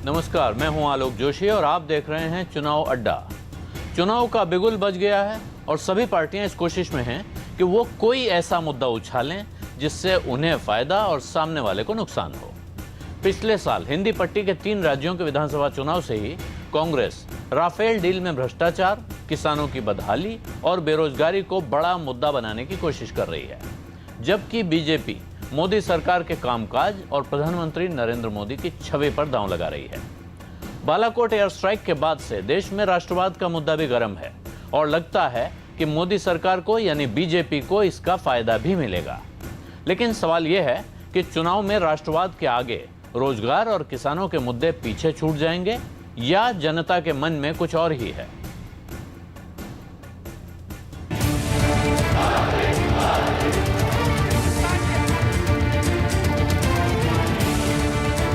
नमस्कार, मैं हूं आलोक जोशी और आप देख रहे हैं चुनाव अड्डा। चुनाव का बिगुल बज गया है और सभी पार्टियां इस कोशिश में हैं कि वो कोई ऐसा मुद्दा उछालें जिससे उन्हें फायदा और सामने वाले को नुकसान हो। पिछले साल हिंदी पट्टी के 3 राज्यों के विधानसभा चुनाव से ही कांग्रेस राफेल डील में भ्रष्टाचार, किसानों की बदहाली और बेरोजगारी को बड़ा मुद्दा बनाने की कोशिश कर रही है, जबकि बीजेपी मोदी सरकार के कामकाज और प्रधानमंत्री नरेंद्र मोदी की छवि पर दांव लगा रही है। बालाकोट एयर स्ट्राइक के बाद से देश में राष्ट्रवाद का मुद्दा भी गर्म है और लगता है कि मोदी सरकार को यानी बीजेपी को इसका फायदा भी मिलेगा। लेकिन सवाल यह है कि चुनाव में राष्ट्रवाद के आगे रोजगार और किसानों के मुद्दे पीछे छूट जाएंगे या जनता के मन में कुछ और ही है।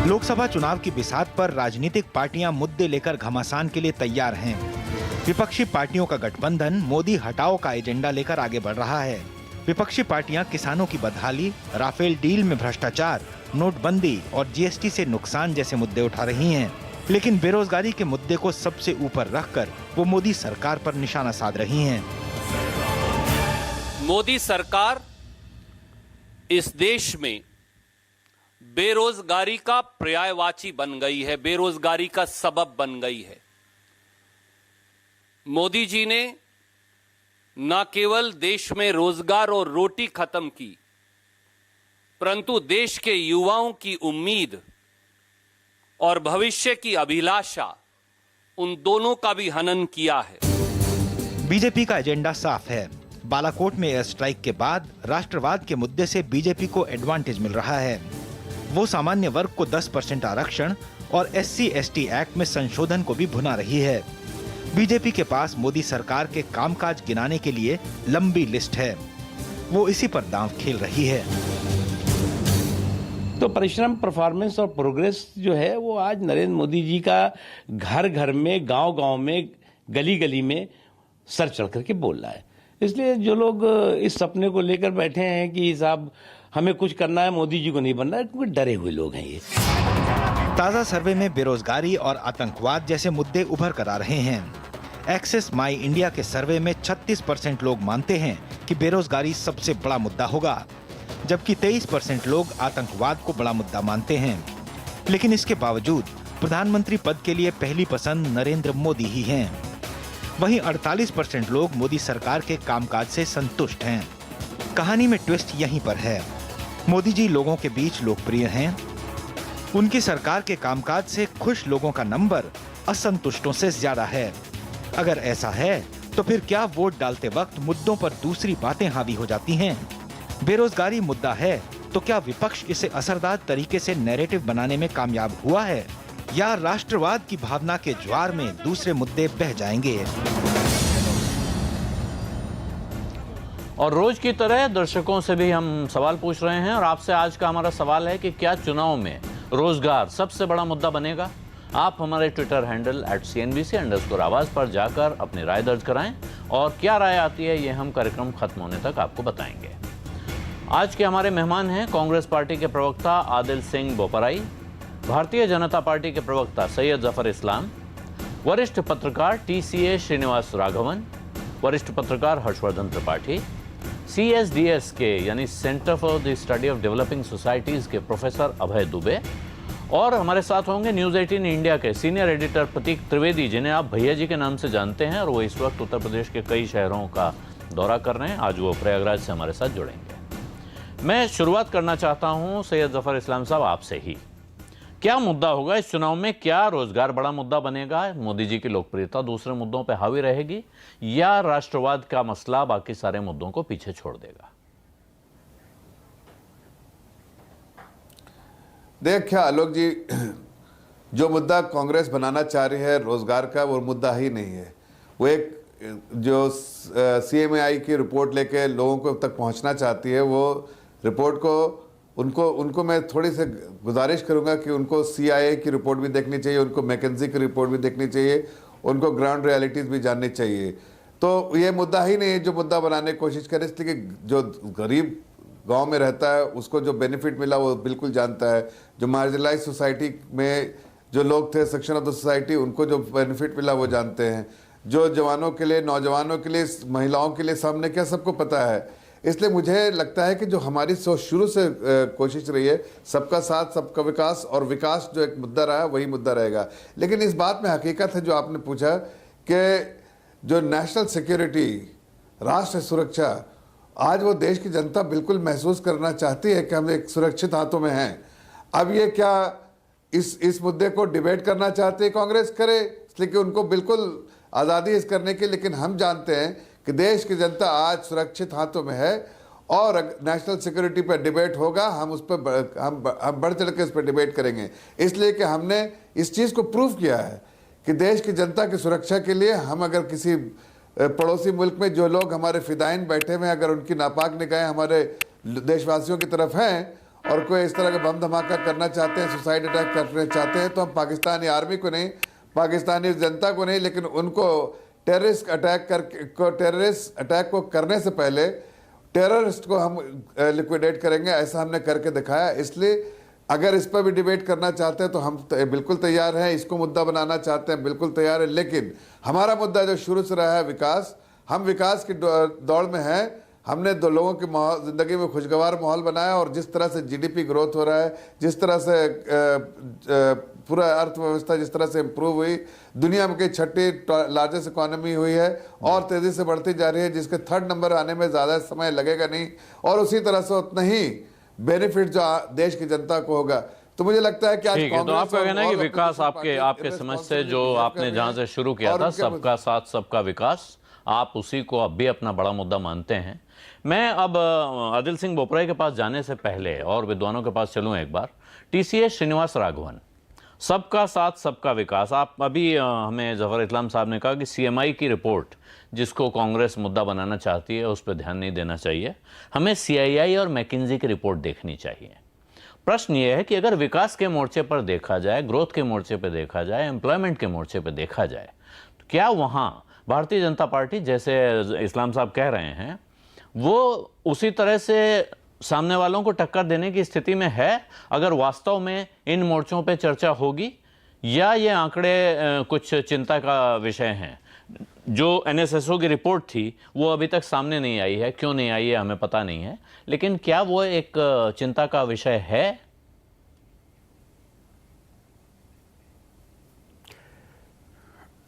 लोकसभा चुनाव की बिसात पर राजनीतिक पार्टियां मुद्दे लेकर घमासान के लिए तैयार हैं। विपक्षी पार्टियों का गठबंधन मोदी हटाओ का एजेंडा लेकर आगे बढ़ रहा है। विपक्षी पार्टियां किसानों की बदहाली, राफेल डील में भ्रष्टाचार, नोटबंदी और जीएसटी से नुकसान जैसे मुद्दे उठा रही हैं। लेकिन बेरोजगारी के मुद्दे को सबसे ऊपर रखकर वो मोदी सरकार पर निशाना साध रही हैं। मोदी सरकार इस देश में बेरोजगारी का पर्यायवाची बन गई है, बेरोजगारी का सबब बन गई है। मोदी जी ने न केवल देश में रोजगार और रोटी खत्म की, परंतु देश के युवाओं की उम्मीद और भविष्य की अभिलाषा, उन दोनों का भी हनन किया है। बीजेपी का एजेंडा साफ है। बालाकोट में एयर स्ट्राइक के बाद राष्ट्रवाद के मुद्दे से बीजेपी को एडवांटेज मिल रहा है। वो सामान्य वर्ग को 10% आरक्षण और SC/ST एक्ट में संशोधन को भी भुना रही है। बीजेपी के पास मोदी सरकार के कामकाज गिनाने के लिए लंबी लिस्ट है। वो इसी पर दांव खेल रही है। तो परिश्रम, परफॉर्मेंस और प्रोग्रेस जो है वो आज नरेंद्र मोदी जी का घर घर में, गांव गांव में, गली गली में सर चढ़ करके बोल रहा है। इसलिए जो लोग इस सपने को लेकर बैठे हैं कि साहब हमें कुछ करना है, मोदी जी को नहीं बनना है, क्योंकि डरे हुए लोग हैं ये। ताजा सर्वे में बेरोजगारी और आतंकवाद जैसे मुद्दे उभर कर आ रहे हैं। एक्सेस माई इंडिया के सर्वे में 36% लोग मानते हैं कि बेरोजगारी सबसे बड़ा मुद्दा होगा, जबकि 23% लोग आतंकवाद को बड़ा मुद्दा मानते हैं। लेकिन इसके बावजूद प्रधानमंत्री पद के लिए पहली पसंद नरेंद्र मोदी ही हैं। वहीं 48% लोग मोदी सरकार के कामकाज से संतुष्ट हैं। कहानी में ट्विस्ट यहीं पर है। मोदी जी लोगों के बीच लोकप्रिय हैं। उनकी सरकार के कामकाज से खुश लोगों का नंबर असंतुष्टों से ज्यादा है। अगर ऐसा है तो फिर क्या वोट डालते वक्त मुद्दों पर दूसरी बातें हावी हो जाती हैं? बेरोजगारी मुद्दा है तो क्या विपक्ष इसे असरदार तरीके से नैरेटिव बनाने में कामयाब हुआ है, या राष्ट्रवाद की भावना के ज्वार में दूसरे मुद्दे बह जाएंगे? और रोज की तरह दर्शकों से भी हम सवाल पूछ रहे हैं और आपसे आज का हमारा सवाल है कि क्या चुनाव में रोजगार सबसे बड़ा मुद्दा बनेगा? आप हमारे ट्विटर हैंडल @CNBC_आवाज पर जाकर अपनी राय दर्ज कराएं और क्या राय आती है ये हम कार्यक्रम खत्म होने तक आपको बताएंगे। आज के हमारे मेहमान हैं कांग्रेस पार्टी के प्रवक्ता आदिल सिंह बोपराई, भारतीय जनता पार्टी के प्रवक्ता सैयद जफर इस्लाम, वरिष्ठ पत्रकार TCA श्रीनिवास राघवन, वरिष्ठ पत्रकार हर्षवर्धन त्रिपाठी, CSDS के यानी centre for the study of developing societies के प्रोफेसर अभय दुबे, और हमारे साथ होंगे न्यूज़ 18 इंडिया के सीनियर एडिटर प्रतीक त्रिवेदी, जिन्हें आप भैया जी के नाम से जानते हैं और वो इस वक्त उत्तर प्रदेश के कई शहरों का दौरा कर रहे हैं। आज वो प्रयागराज से हमारे साथ जुड़ेंगे। मैं शुरुआत करना चाहता हूं सैयद जफर इस्लाम साहब आपसे ही। क्या मुद्दा होगा इस चुनाव में? क्या रोजगार बड़ा मुद्दा बनेगा? मोदी जी की लोकप्रियता दूसरे मुद्दों पर हावी रहेगी या राष्ट्रवाद का मसला बाकी सारे मुद्दों को पीछे छोड़ देगा? देखिए आलोक जी, जो मुद्दा कांग्रेस बनाना चाह रही है रोजगार का, वो मुद्दा ही नहीं है। वो एक जो CMAI की रिपोर्ट लेके लोगों को तक पहुंचना चाहती है, वो रिपोर्ट को उनको मैं थोड़ी सी गुजारिश करूंगा कि उनको CIA की रिपोर्ट भी देखनी चाहिए, उनको मैकेंजी की रिपोर्ट भी देखनी चाहिए, उनको ग्राउंड रियलिटीज़ भी जाननी चाहिए। तो ये मुद्दा ही नहीं है जो मुद्दा बनाने की कोशिश करे, इसलिए कि जो गरीब गांव में रहता है उसको जो बेनिफिट मिला वो बिल्कुल जानता है। जो मार्जिनलाइज सोसाइटी में जो लोग थे सेक्शन ऑफ द सोसाइटी, उनको जो बेनिफिट मिला वो जानते हैं, जो जवानों के लिए, नौजवानों के लिए, महिलाओं के लिए सामने क्या सबको पता है। इसलिए मुझे लगता है कि जो हमारी शुरू से कोशिश रही है, सबका साथ सबका विकास, और विकास जो एक मुद्दा रहा है वही मुद्दा रहेगा। लेकिन इस बात में हकीकत है जो आपने पूछा कि जो नेशनल सिक्योरिटी, राष्ट्र सुरक्षा, आज वो देश की जनता बिल्कुल महसूस करना चाहती है कि हम एक सुरक्षित हाथों में हैं। अब ये क्या इस मुद्दे को डिबेट करना चाहते हैं कांग्रेस, करे, इसलिए कि उनको बिल्कुल आज़ादी इस करने की, लेकिन हम जानते हैं कि देश की जनता आज सुरक्षित हाथों में है और नेशनल सिक्योरिटी पर डिबेट होगा, हम उस पर हम बढ़ चढ़ के इस पर डिबेट करेंगे, इसलिए कि हमने इस चीज़ को प्रूव किया है कि देश की जनता की सुरक्षा के लिए हम अगर किसी पड़ोसी मुल्क में जो लोग हमारे फिदाइन बैठे हुए हैं, अगर उनकी नापाक निगाहें हमारे देशवासियों की तरफ हैं और कोई इस तरह का बम धमाका करना चाहते हैं, सुसाइड अटैक करना चाहते हैं, तो हम पाकिस्तानी आर्मी को नहीं, पाकिस्तानी जनता को नहीं, लेकिन उनको टेररिस्ट अटैक को करने से पहले टेररिस्ट को हम लिक्विडेट करेंगे। ऐसा हमने करके दिखाया। इसलिए अगर इस पर भी डिबेट करना चाहते हैं तो हम बिल्कुल तैयार हैं, इसको मुद्दा बनाना चाहते हैं बिल्कुल तैयार है, लेकिन हमारा मुद्दा जो शुरू से रहा है विकास, हम विकास की दौड़ में हैं। हमने दो लोगों की ज़िंदगी में खुशगवार माहौल बनाया, और जिस तरह से जीडीपी ग्रोथ हो रहा है, जिस तरह से पूरा अर्थव्यवस्था जिस तरह से इम्प्रूव हुई, दुनिया में की छठी लार्जेस्ट इकोनॉमी हुई है और तेज़ी से बढ़ती जा रही है, जिसके थर्ड नंबर आने में ज़्यादा समय लगेगा नहीं, और उसी तरह से उतना ही बेनिफिट जो देश की जनता को होगा। तो मुझे लगता है कि आज तो आपका कहना है कि विकास आपके समझ से जो आपने जहां से शुरू किया था, सबका साथ सबका विकास, आप उसी को अब भी अपना बड़ा मुद्दा मानते हैं। मैं अब आदिल सिंह बोपराय के पास जाने से पहले और विद्वानों के पास चलूं एक बार। टीसीएस श्रीनिवास राघवन, सबका साथ सबका विकास, आप अभी हमें जफर इस्लाम साहब ने कहा कि सीएमआई की रिपोर्ट जिसको कांग्रेस मुद्दा बनाना चाहती है उस पर ध्यान नहीं देना चाहिए, हमें सीआईआई और मैकिन्जी की रिपोर्ट देखनी चाहिए। प्रश्न ये है कि अगर विकास के मोर्चे पर देखा जाए, ग्रोथ के मोर्चे पर देखा जाए, एम्प्लॉयमेंट के मोर्चे पर देखा जाए, तो क्या वहाँ भारतीय जनता पार्टी, जैसे इस्लाम साहब कह रहे हैं, वो उसी तरह से सामने वालों को टक्कर देने की स्थिति में है अगर वास्तव में इन मोर्चों पे चर्चा होगी, या ये आंकड़े कुछ चिंता का विषय हैं? जो एनएसएसओ की रिपोर्ट थी वो अभी तक सामने नहीं आई है, क्यों नहीं आई है हमें पता नहीं है, लेकिन क्या वो एक चिंता का विषय है?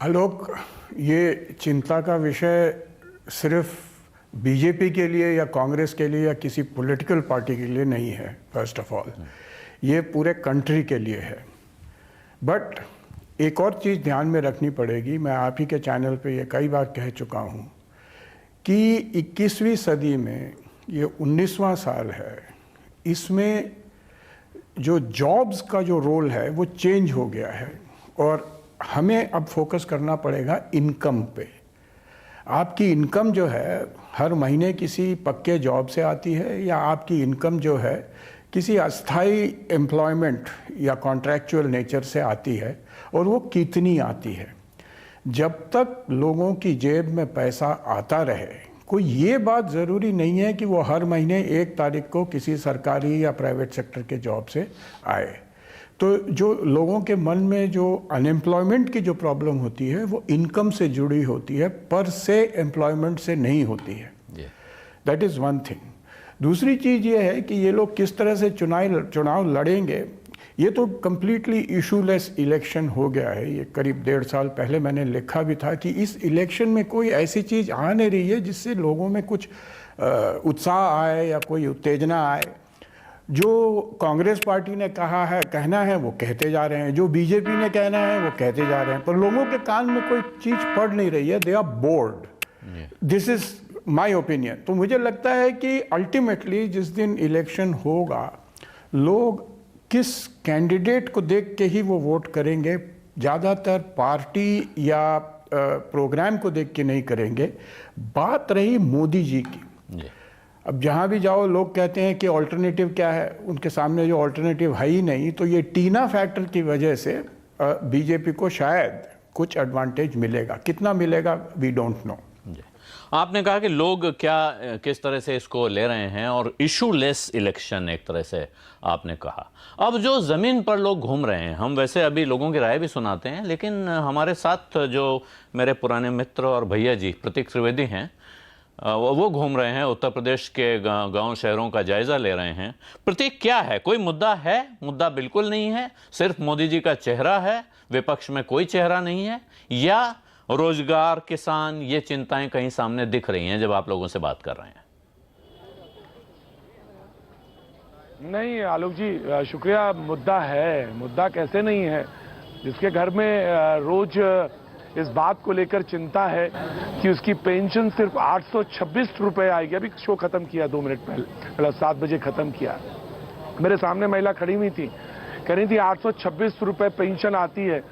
आलोक, ये चिंता का विषय सिर्फ बीजेपी के लिए या कांग्रेस के लिए या किसी पॉलिटिकल पार्टी के लिए नहीं है। फर्स्ट ऑफ ऑल ये पूरे कंट्री के लिए है। बट एक और चीज़ ध्यान में रखनी पड़ेगी, मैं आप ही के चैनल पे ये कई बार कह चुका हूँ कि 21वीं सदी में ये 19वां साल है, इसमें जो जॉब्स का जो रोल है वो चेंज हो गया है, और हमें अब फोकस करना पड़ेगा इनकम पे। आपकी इनकम जो है हर महीने किसी पक्के जॉब से आती है, या आपकी इनकम जो है किसी अस्थाई एम्प्लॉयमेंट या कॉन्ट्रैक्चुअल नेचर से आती है, और वो कितनी आती है। जब तक लोगों की जेब में पैसा आता रहे, कोई ये बात ज़रूरी नहीं है कि वो हर महीने 1 तारीख को किसी सरकारी या प्राइवेट सेक्टर के जॉब से आए। तो जो लोगों के मन में जो अनएम्प्लॉयमेंट की जो प्रॉब्लम होती है वो इनकम से जुड़ी होती है, पर से एम्प्लॉयमेंट से नहीं होती है। That is one thing. दूसरी चीज़ ये है कि ये लोग किस तरह से चुनाव लड़ेंगे। ये तो कम्प्लीटली इशूलेस इलेक्शन हो गया है। ये करीब 1.5 साल पहले मैंने लिखा भी था कि इस इलेक्शन में कोई ऐसी चीज़ आ नहीं रही है जिससे लोगों में कुछ उत्साह आए या कोई उत्तेजना आए। जो कांग्रेस पार्टी ने कहना है वो कहते जा रहे हैं, जो बीजेपी ने कहना है वो कहते जा रहे हैं, पर लोगों के कान में कोई चीज़ पड़ नहीं रही है। They are bored. This is my opinion. तो मुझे लगता है कि अल्टीमेटली जिस दिन इलेक्शन होगा, लोग किस कैंडिडेट को देख के ही वो वोट करेंगे, ज़्यादातर पार्टी या प्रोग्राम को देख के नहीं करेंगे। बात रही मोदी जी की, अब जहाँ भी जाओ लोग कहते हैं कि ऑल्टरनेटिव क्या है, उनके सामने जो ऑल्टरनेटिव है ही नहीं। तो ये टीना फैक्टर की वजह से बीजेपी को शायद कुछ एडवांटेज मिलेगा, कितना मिलेगा वी डोंट नो। आपने कहा कि लोग किस तरह से इसको ले रहे हैं और इशू लेस इलेक्शन एक तरह से आपने कहा। अब जो ज़मीन पर लोग घूम रहे हैं, हम वैसे अभी लोगों की राय भी सुनाते हैं, लेकिन हमारे साथ जो मेरे पुराने मित्र और भैया जी प्रतीक त्रिवेदी हैं, वो घूम रहे हैं, उत्तर प्रदेश के गांव शहरों का जायजा ले रहे हैं। प्रतीक, क्या है, कोई मुद्दा है? मुद्दा बिल्कुल नहीं है, सिर्फ मोदी जी का चेहरा है, विपक्ष में कोई चेहरा नहीं है, या रोजगार, किसान, ये चिंताएं कहीं सामने दिख रही हैं जब आप लोगों से बात कर रहे हैं? नहीं आलोक जी, शुक्रिया। मुद्दा है, मुद्दा कैसे नहीं है। जिसके घर में रोज इस बात को लेकर चिंता है कि उसकी पेंशन सिर्फ 826 रुपए आएगी। अभी शो खत्म किया 2 मिनट पहले, मतलब 7 बजे खत्म किया। मेरे सामने महिला खड़ी हुई थी, कह रही थी 826 रुपए पेंशन आती है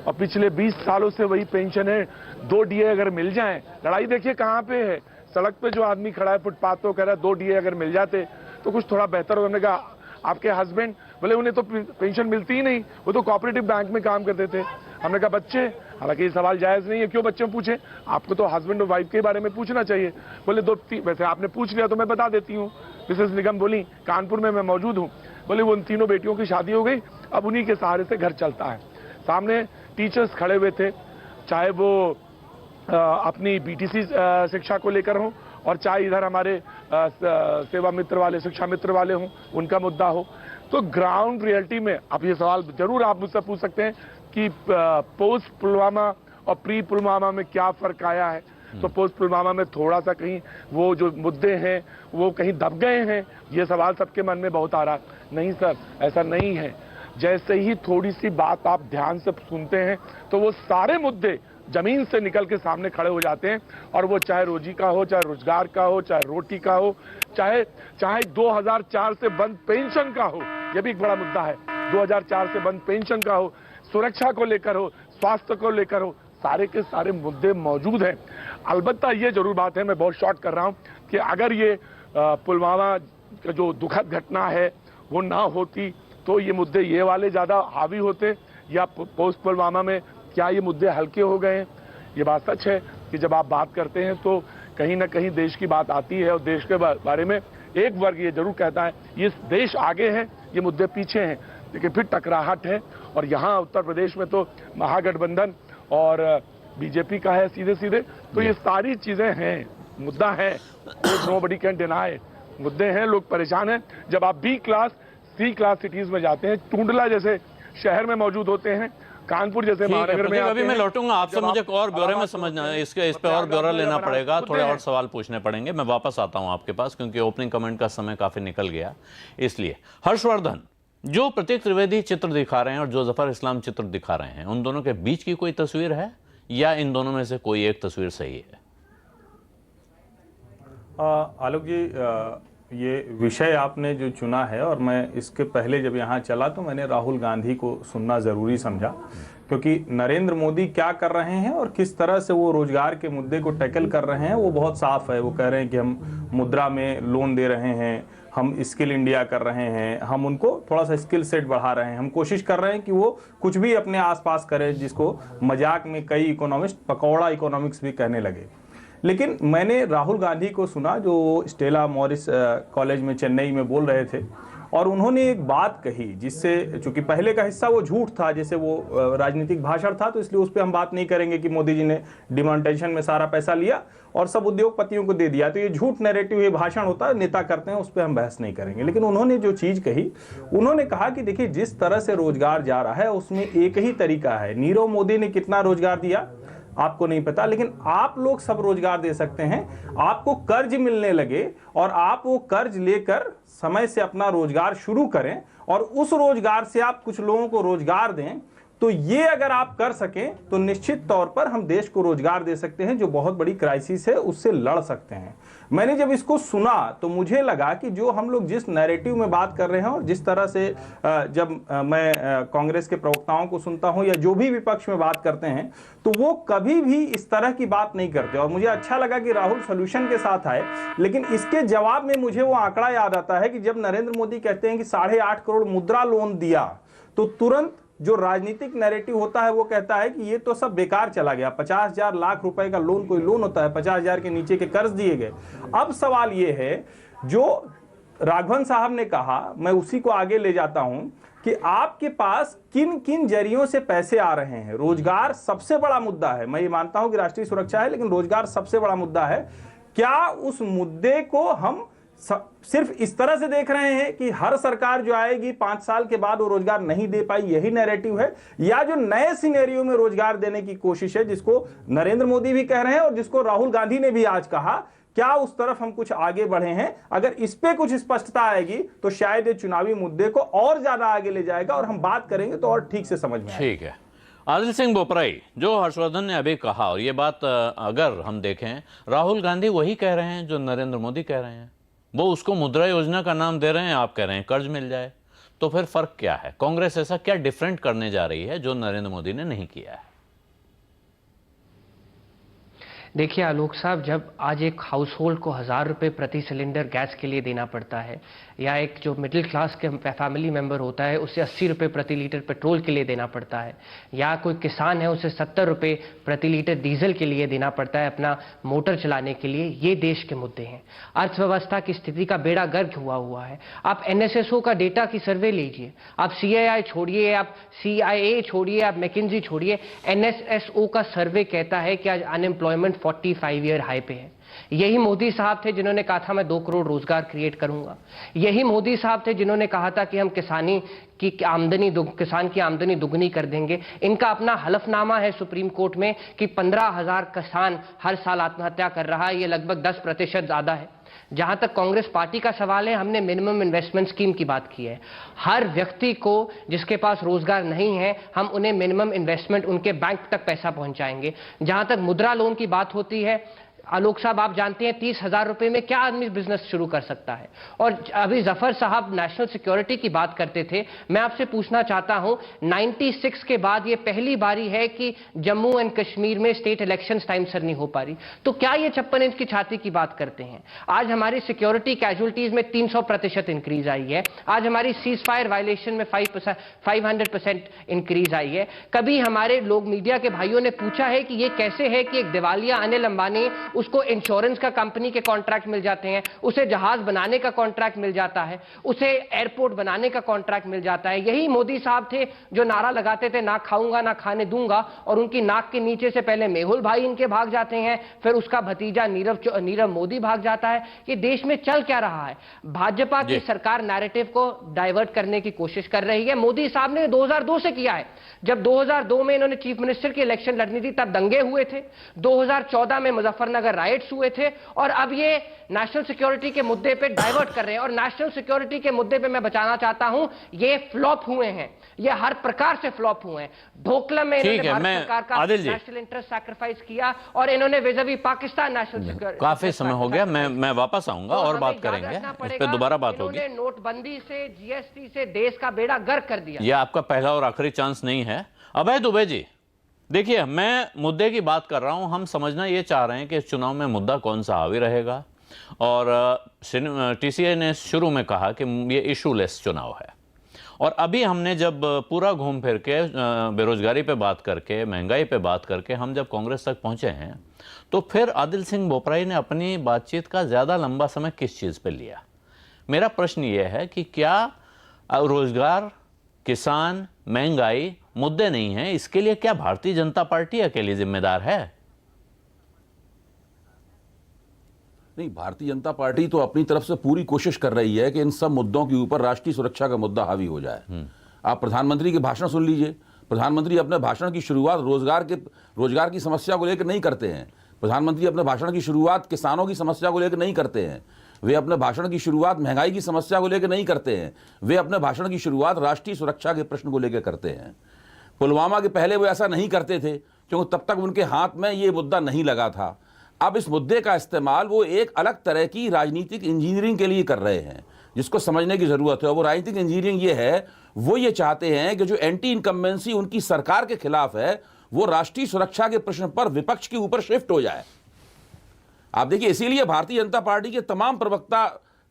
और पिछले 20 सालों से वही पेंशन है। 2 डीए अगर मिल जाएं, लड़ाई देखिए कहाँ पे है। सड़क पे जो आदमी खड़ा है फुटपाथ तो कह रहा है 2 डीए अगर मिल जाते तो कुछ थोड़ा बेहतर होगा। हमने कहा आपके हस्बैंड, बोले उन्हें तो पेंशन मिलती ही नहीं, वो तो कोऑपरेटिव बैंक में काम करते थे। हमने कहा बच्चे, हालांकि ये सवाल जायज नहीं है, क्यों बच्चे पूछे, आपको तो हस्बैंड और वाइफ के बारे में पूछना चाहिए। बोले वैसे आपने पूछ लिया तो मैं बता देती हूँ। मिसेस निगम बोली, कानपुर में मैं मौजूद हूँ। बोले वो उन तीनों बेटियों की शादी हो गई, अब उन्हीं के सहारे से घर चलता है। सामने टीचर्स खड़े हुए थे, चाहे वो अपनी बीटीसी शिक्षा को लेकर हो और चाहे इधर हमारे सेवा मित्र वाले, शिक्षा मित्र वाले हों, उनका मुद्दा हो। तो ग्राउंड रियलिटी में अब ये सवाल जरूर आप मुझसे पूछ सकते हैं कि पोस्ट पुलवामा और प्री पुलवामा में क्या फर्क आया है। तो पोस्ट पुलवामा में थोड़ा सा कहीं वो जो मुद्दे हैं वो कहीं दब गए हैं, ये सवाल सबके मन में बहुत आ रहा है। नहीं सर, ऐसा नहीं है। जैसे ही थोड़ी सी बात आप ध्यान से सुनते हैं तो वो सारे मुद्दे जमीन से निकल के सामने खड़े हो जाते हैं। और वो चाहे रोजी का हो, चाहे रोजगार का हो, चाहे रोटी का हो, चाहे 2004 से बंद पेंशन का हो, यह भी एक बड़ा मुद्दा है। 2004 से बंद पेंशन का हो, सुरक्षा को लेकर हो, स्वास्थ्य को लेकर हो, सारे के सारे मुद्दे मौजूद हैं। अलबत्ता ये जरूर बात है, मैं बहुत शॉर्ट कर रहा हूं, कि अगर ये पुलवामा का जो दुखद घटना है वो ना होती तो ये मुद्दे ये वाले ज्यादा हावी होते, या पोस्ट पुलवामा में क्या ये मुद्दे हल्के हो गए हैं। ये बात सच है कि जब आप बात करते हैं तो कहीं ना कहीं देश की बात आती है, और देश के बारे में एक वर्ग ये जरूर कहता है ये देश आगे है, ये मुद्दे पीछे हैं। लेकिन फिर टकराहट है, और यहाँ उत्तर प्रदेश में तो महागठबंधन और बीजेपी का है सीधे सीधे। तो ये सारी चीजें हैं, मुद्दा है, नोबडी कैन डिनाई, मुद्दे हैं, लोग परेशान हैं। जब आप B class C class cities में जाते हैं, टूंडला जैसे शहर में मौजूद होते हैं, कानपुर जैसे महानगर में, अभी मैं लौटूंगा आपसे, मुझे और ब्यौरे में समझना है, इस पे और ब्यौरा लेना पड़ेगा, थोड़े और सवाल पूछने पड़ेंगे। मैं वापस आता हूं आपके पास, क्योंकि ओपनिंग कमेंट का समय काफी निकल गया। इसलिए हर्षवर्धन, जो प्रतीक त्रिवेदी चित्र दिखा रहे हैं और जो जफर इस्लाम चित्र दिखा रहे हैं, उन दोनों के बीच की कोई तस्वीर है, या इन दोनों में से कोई एक तस्वीर सही है? आलोक जी, ये विषय आपने जो चुना है, और मैं इसके पहले जब यहाँ चला तो मैंने राहुल गांधी को सुनना ज़रूरी समझा, क्योंकि नरेंद्र मोदी क्या कर रहे हैं और किस तरह से वो रोजगार के मुद्दे को टैकल कर रहे हैं वो बहुत साफ है। वो कह रहे हैं कि हम मुद्रा में लोन दे रहे हैं, हम स्किल इंडिया कर रहे हैं, हम उनको थोड़ा सा स्किल सेट बढ़ा रहे हैं, हम कोशिश कर रहे हैं कि वो कुछ भी अपने आसपास करें, जिसको मजाक में कई इकोनॉमिस्ट पकौड़ा इकोनॉमिक्स भी कहने लगे। लेकिन मैंने राहुल गांधी को सुना जो स्टेला मॉरिस कॉलेज में चेन्नई में बोल रहे थे, और उन्होंने एक बात कही जिससे, चूंकि पहले का हिस्सा वो झूठ था, जैसे वो राजनीतिक भाषण था, तो इसलिए उस पर हम बात नहीं करेंगे कि मोदी जी ने डिमोनेटाइजेशन में सारा पैसा लिया और सब उद्योगपतियों को दे दिया, तो ये झूठ नैरेटिव, ये भाषण होता है, नेता करते हैं, उस पर हम बहस नहीं करेंगे। लेकिन उन्होंने जो चीज कही, उन्होंने कहा कि देखिए जिस तरह से रोजगार जा रहा है उसमें एक ही तरीका है। नीरव मोदी ने कितना रोजगार दिया आपको नहीं पता, लेकिन आप लोग सब रोजगार दे सकते हैं। आपको कर्ज मिलने लगे और आप वो कर्ज लेकर समय से अपना रोजगार शुरू करें और उस रोजगार से आप कुछ लोगों को रोजगार दें, तो ये अगर आप कर सकें तो निश्चित तौर पर हम देश को रोजगार दे सकते हैं, जो बहुत बड़ी क्राइसिस है उससे लड़ सकते हैं। मैंने जब इसको सुना तो मुझे लगा कि जो हम लोग जिस नैरेटिव में बात कर रहे हैं और जिस तरह से जब मैं कांग्रेस के प्रवक्ताओं को सुनता हूं या जो भी विपक्ष में बात करते हैं, तो वो कभी भी इस तरह की बात नहीं करते। और मुझे अच्छा लगा कि राहुल सोल्यूशन के साथ आए, लेकिन इसके जवाब में मुझे वो आंकड़ा याद आता है कि जब नरेंद्र मोदी कहते हैं कि 8.5 करोड़ मुद्रा लोन दिया, तो तुरंत जो राजनीतिक नैरेटिव होता है वो कहता है कि ये तो सब बेकार चला गया, 50,000 लाख रुपए का लोन, कोई लोन होता है, 50,000 के नीचे के कर्ज दिए गए। अब सवाल ये है, जो राघवन साहब ने कहा, मैं उसी को आगे ले जाता हूं कि आपके पास किन किन जरियों से पैसे आ रहे हैं। रोजगार सबसे बड़ा मुद्दा है, मैं ये मानता हूं कि राष्ट्रीय सुरक्षा है, लेकिन रोजगार सबसे बड़ा मुद्दा है। क्या उस मुद्दे को हम सिर्फ इस तरह से देख रहे हैं कि हर सरकार जो आएगी 5 साल के बाद वो रोजगार नहीं दे पाई, यही नैरेटिव है, या जो नए सिनेरियो में रोजगार देने की कोशिश है, जिसको नरेंद्र मोदी भी कह रहे हैं और जिसको राहुल गांधी ने भी आज कहा, क्या उस तरफ हम कुछ आगे बढ़े हैं? अगर इस पे कुछ स्पष्टता आएगी तो शायद ये चुनावी मुद्दे को और ज्यादा आगे ले जाएगा और हम बात करेंगे तो और ठीक से समझ में आएगा। ठीक है। आदिल सिंह बोपराई, जो हर्षवर्धन ने अभी कहा, और ये बात अगर हम देखें, राहुल गांधी वही कह रहे हैं जो नरेंद्र मोदी कह रहे हैं। वो उसको मुद्रा योजना का नाम दे रहे हैं, आप कह रहे हैं कर्ज मिल जाए। तो फिर फर्क क्या है? कांग्रेस ऐसा क्या डिफरेंट करने जा रही है जो नरेंद्र मोदी ने नहीं किया है? देखिए आलोक साहब, जब आज एक हाउस होल्ड को 1000 रुपये प्रति सिलेंडर गैस के लिए देना पड़ता है, या एक जो मिडिल क्लास के फैमिली मेंबर होता है उसे 80 रुपये प्रति लीटर पेट्रोल के लिए देना पड़ता है, या कोई किसान है उसे 70 रुपये प्रति लीटर डीजल के लिए देना पड़ता है अपना मोटर चलाने के लिए, ये देश के मुद्दे हैं। अर्थव्यवस्था की स्थिति का बेड़ा गर्क हुआ है। आप NSSO का डेटा की सर्वे लीजिए, आप CII छोड़िए, आप CIA छोड़िए, आप मैकिन्जी छोड़िए, NSSO का सर्वे कहता है कि आज अनएम्प्लॉयमेंट 45 ईयर हाई पे है। यही मोदी साहब थे जिन्होंने कहा था मैं 2 करोड़ रोजगार क्रिएट करूंगा। यही मोदी साहब थे जिन्होंने कहा था कि हम किसान की आमदनी दुगनी कर देंगे। इनका अपना हलफनामा है सुप्रीम कोर्ट में कि 15,000 किसान हर साल आत्महत्या कर रहा है, ये लगभग 10% ज्यादा है। जहां तक कांग्रेस पार्टी का सवाल है, हमने मिनिमम इन्वेस्टमेंट स्कीम की बात की है। हर व्यक्ति को जिसके पास रोजगार नहीं है, हम उन्हें मिनिमम इन्वेस्टमेंट उनके बैंक तक पैसा पहुंचाएंगे। जहां तक मुद्रा लोन की बात होती है, आलोक साहब आप जानते हैं 30,000 रुपए में क्या आदमी बिजनेस शुरू कर सकता है। और अभी जफर साहब नेशनल सिक्योरिटी की बात करते थे, मैं आपसे पूछना चाहता हूं, 96 के बाद ये पहली बारी है कि जम्मू एंड कश्मीर में स्टेट इलेक्शंस टाइम सर नहीं हो पा रही, तो क्या ये 56 इंच की छाती की बात करते हैं? आज हमारी सिक्योरिटी कैजुअलिटीज में 300% इंक्रीज आई है। आज हमारी सीज फायर वायलेशन में 500% इंक्रीज आई है। कभी हमारे लोग मीडिया के भाइयों ने पूछा है कि ये कैसे है कि एक दिवालिया अनिल अंबानी, उसको इंश्योरेंस का कंपनी के कॉन्ट्रैक्ट मिल जाते हैं, उसे जहाज बनाने का कॉन्ट्रैक्ट मिल जाता है, उसे एयरपोर्ट बनाने का कॉन्ट्रैक्ट मिल जाता है। यही मोदी साहब थे जो नारा लगाते थे ना खाऊंगा ना खाने दूंगा, और उनकी नाक के नीचे से पहले मेहुल भाई इनके भाग जाते हैं, फिर उसका भतीजा नीरव मोदी भाग जाता है। ये देश में चल क्या रहा है? भाजपा की सरकार नैरेटिव को डाइवर्ट करने की कोशिश कर रही है। मोदी साहब ने 2002 से किया है। जब 2002 में इन्होंने चीफ मिनिस्टर की इलेक्शन लड़नी थी तब दंगे हुए थे, 2014 में मुजफ्फरनगर राइट्स हुए थे, और अब ये नेशनल सिक्योरिटी के मुद्दे पे डाइवर्ट कर रहे हैं। और नेशनल सिक्योरिटी के मुद्दे पे मैं बचाना चाहता हूं, ये फ्लॉप हुए हैं, ये हर प्रकार से फ्लॉप हुए हैं। ढोकलम में इन्होंने भारत सरकार का नेशनल इंटरेस्ट सैक्रिफाइस किया, और इन्होंने विज़-विज़ पाकिस्तान नेशनल सिक्योरिटी। काफी समय हो गया, मैं वापस आऊंगा और बात करेंगे, इस पे दोबारा बात होगी। इन्होंने नोटबंदी से, GST से देश का बेड़ा गर्क कर दिया। यह आपका पहला और आखिरी चांस नहीं है। अभय दुबे जी, देखिए, मैं मुद्दे की बात कर रहा हूं। हम समझना ये चाह रहे हैं कि इस चुनाव में मुद्दा कौन सा हावी रहेगा, और TCI ने शुरू में कहा कि ये इशूलेस चुनाव है, और अभी हमने जब पूरा घूम फिर के बेरोजगारी पे बात करके, महंगाई पे बात करके हम जब कांग्रेस तक पहुंचे हैं, तो फिर आदिल सिंह बोपराई ने अपनी बातचीत का ज़्यादा लंबा समय किस चीज़ पे लिया? मेरा प्रश्न ये है कि क्या रोजगार, किसान, महंगाई मुद्दे नहीं हैं? इसके लिए क्या भारतीय जनता पार्टी अकेली जिम्मेदार है? नहीं, भारतीय जनता पार्टी तो अपनी तरफ से पूरी कोशिश कर रही है कि इन सब मुद्दों के ऊपर राष्ट्रीय सुरक्षा का मुद्दा हावी हो जाए। आप प्रधानमंत्री के भाषण सुन लीजिए। प्रधानमंत्री अपने भाषण की शुरुआत रोजगार की समस्या को लेकर नहीं करते हैं। प्रधानमंत्री अपने भाषण की शुरुआत किसानों की समस्या को लेकर नहीं करते हैं। वे अपने भाषण की शुरुआत महंगाई की समस्या को लेकर नहीं करते हैं। वे अपने भाषण की शुरुआत राष्ट्रीय सुरक्षा के प्रश्न को लेकर करते हैं। पुलवामा के पहले वो ऐसा नहीं करते थे क्योंकि तब तक उनके हाथ में ये मुद्दा नहीं लगा था। अब इस मुद्दे का इस्तेमाल वो एक अलग तरह की राजनीतिक इंजीनियरिंग के लिए कर रहे हैं, जिसको समझने की ज़रूरत है। और वो राजनीतिक इंजीनियरिंग ये है, वो ये चाहते हैं कि जो एंटी इनकम्बेंसी उनकी सरकार के खिलाफ है, वो राष्ट्रीय सुरक्षा के प्रश्न पर विपक्ष के ऊपर शिफ्ट हो जाए। आप देखिए, इसीलिए भारतीय जनता पार्टी के तमाम प्रवक्ता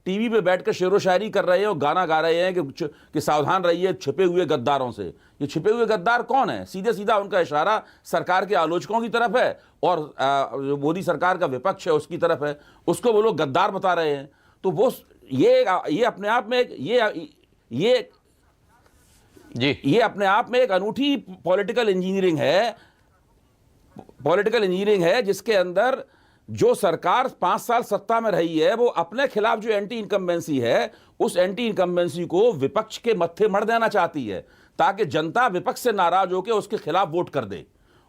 टीवी पे बैठकर शेरो शायरी कर रहे हैं और गाना गा रहे हैं कि सावधान रहिए छिपे हुए गद्दारों से। ये छिपे हुए गद्दार कौन है? सीधे सीधा उनका इशारा सरकार के आलोचकों की तरफ है और जो मोदी सरकार का विपक्ष है उसकी तरफ है, उसको वो लोग गद्दार बता रहे हैं। तो वो ये अपने आप में ये अपने आप में एक अनूठी पॉलिटिकल इंजीनियरिंग है, जिसके अंदर जो सरकार 5 साल सत्ता में रही है वो अपने खिलाफ जो एंटी इनकम्बेंसी है उस एंटी इनकम्बेंसी को विपक्ष के मत्थे मढ़ देना चाहती है ताकि जनता विपक्ष से नाराज होकर उसके खिलाफ वोट कर दे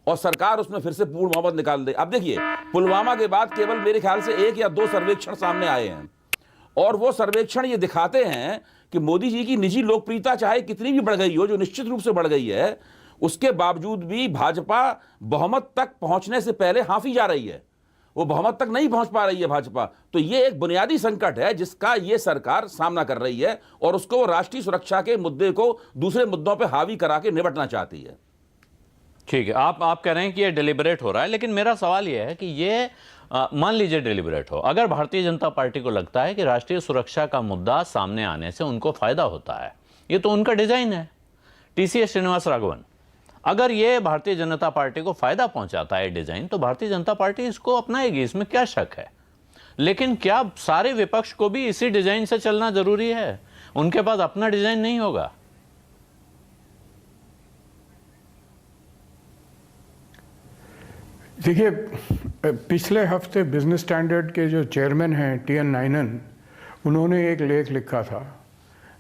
और सरकार उसमें फिर से पूर्ण मोहब्बत निकाल दे। अब देखिए, पुलवामा के बाद केवल मेरे ख्याल से 1 या 2 सर्वेक्षण सामने आए हैं और वो सर्वेक्षण ये दिखाते हैं कि मोदी जी की निजी लोकप्रियता चाहे कितनी भी बढ़ गई हो, जो निश्चित रूप से बढ़ गई है, उसके बावजूद भी भाजपा बहुमत तक पहुंचने से पहले हाफी जा रही है। वो बहुमत तक नहीं पहुंच पा रही है भाजपा। तो ये एक बुनियादी संकट है जिसका ये सरकार सामना कर रही है और उसको वो राष्ट्रीय सुरक्षा के मुद्दे को दूसरे मुद्दों पे हावी करा के निपटना चाहती है। ठीक है, आप कह रहे हैं कि ये डिलिबरेट हो रहा है, लेकिन मेरा सवाल ये है कि ये मान लीजिए डिलिबरेट हो, अगर भारतीय जनता पार्टी को लगता है कि राष्ट्रीय सुरक्षा का मुद्दा सामने आने से उनको फायदा होता है, ये तो उनका डिजाइन है। टीसीएस श्रीनिवास राघवन, अगर ये भारतीय जनता पार्टी को फायदा पहुंचाता है डिजाइन, तो भारतीय जनता पार्टी इसको अपनाएगी, इसमें क्या शक है। लेकिन क्या सारे विपक्ष को भी इसी डिजाइन से चलना जरूरी है? उनके पास अपना डिजाइन नहीं होगा? देखिए, पिछले हफ्ते बिजनेस स्टैंडर्ड के जो चेयरमैन हैं टी.एन. नायनन, उन्होंने एक लेख लिखा था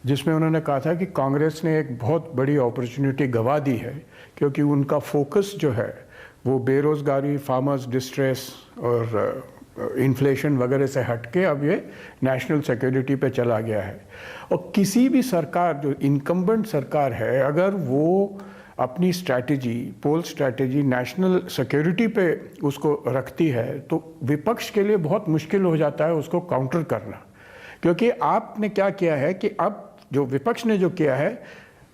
जिसमें उन्होंने कहा था कि कांग्रेस ने एक बहुत बड़ी अपॉर्चुनिटी गंवा दी है क्योंकि उनका फोकस जो है वो बेरोज़गारी, फार्मर्स डिस्ट्रेस और इन्फ्लेशन वगैरह से हटके अब ये नेशनल सिक्योरिटी पे चला गया है। और किसी भी सरकार, जो इनकम्बेंट सरकार है, अगर वो अपनी स्ट्रैटेजी, पोल स्ट्रैटेजी नेशनल सिक्योरिटी पे उसको रखती है तो विपक्ष के लिए बहुत मुश्किल हो जाता है उसको काउंटर करना। क्योंकि आपने क्या किया है कि अब जो विपक्ष ने जो किया है,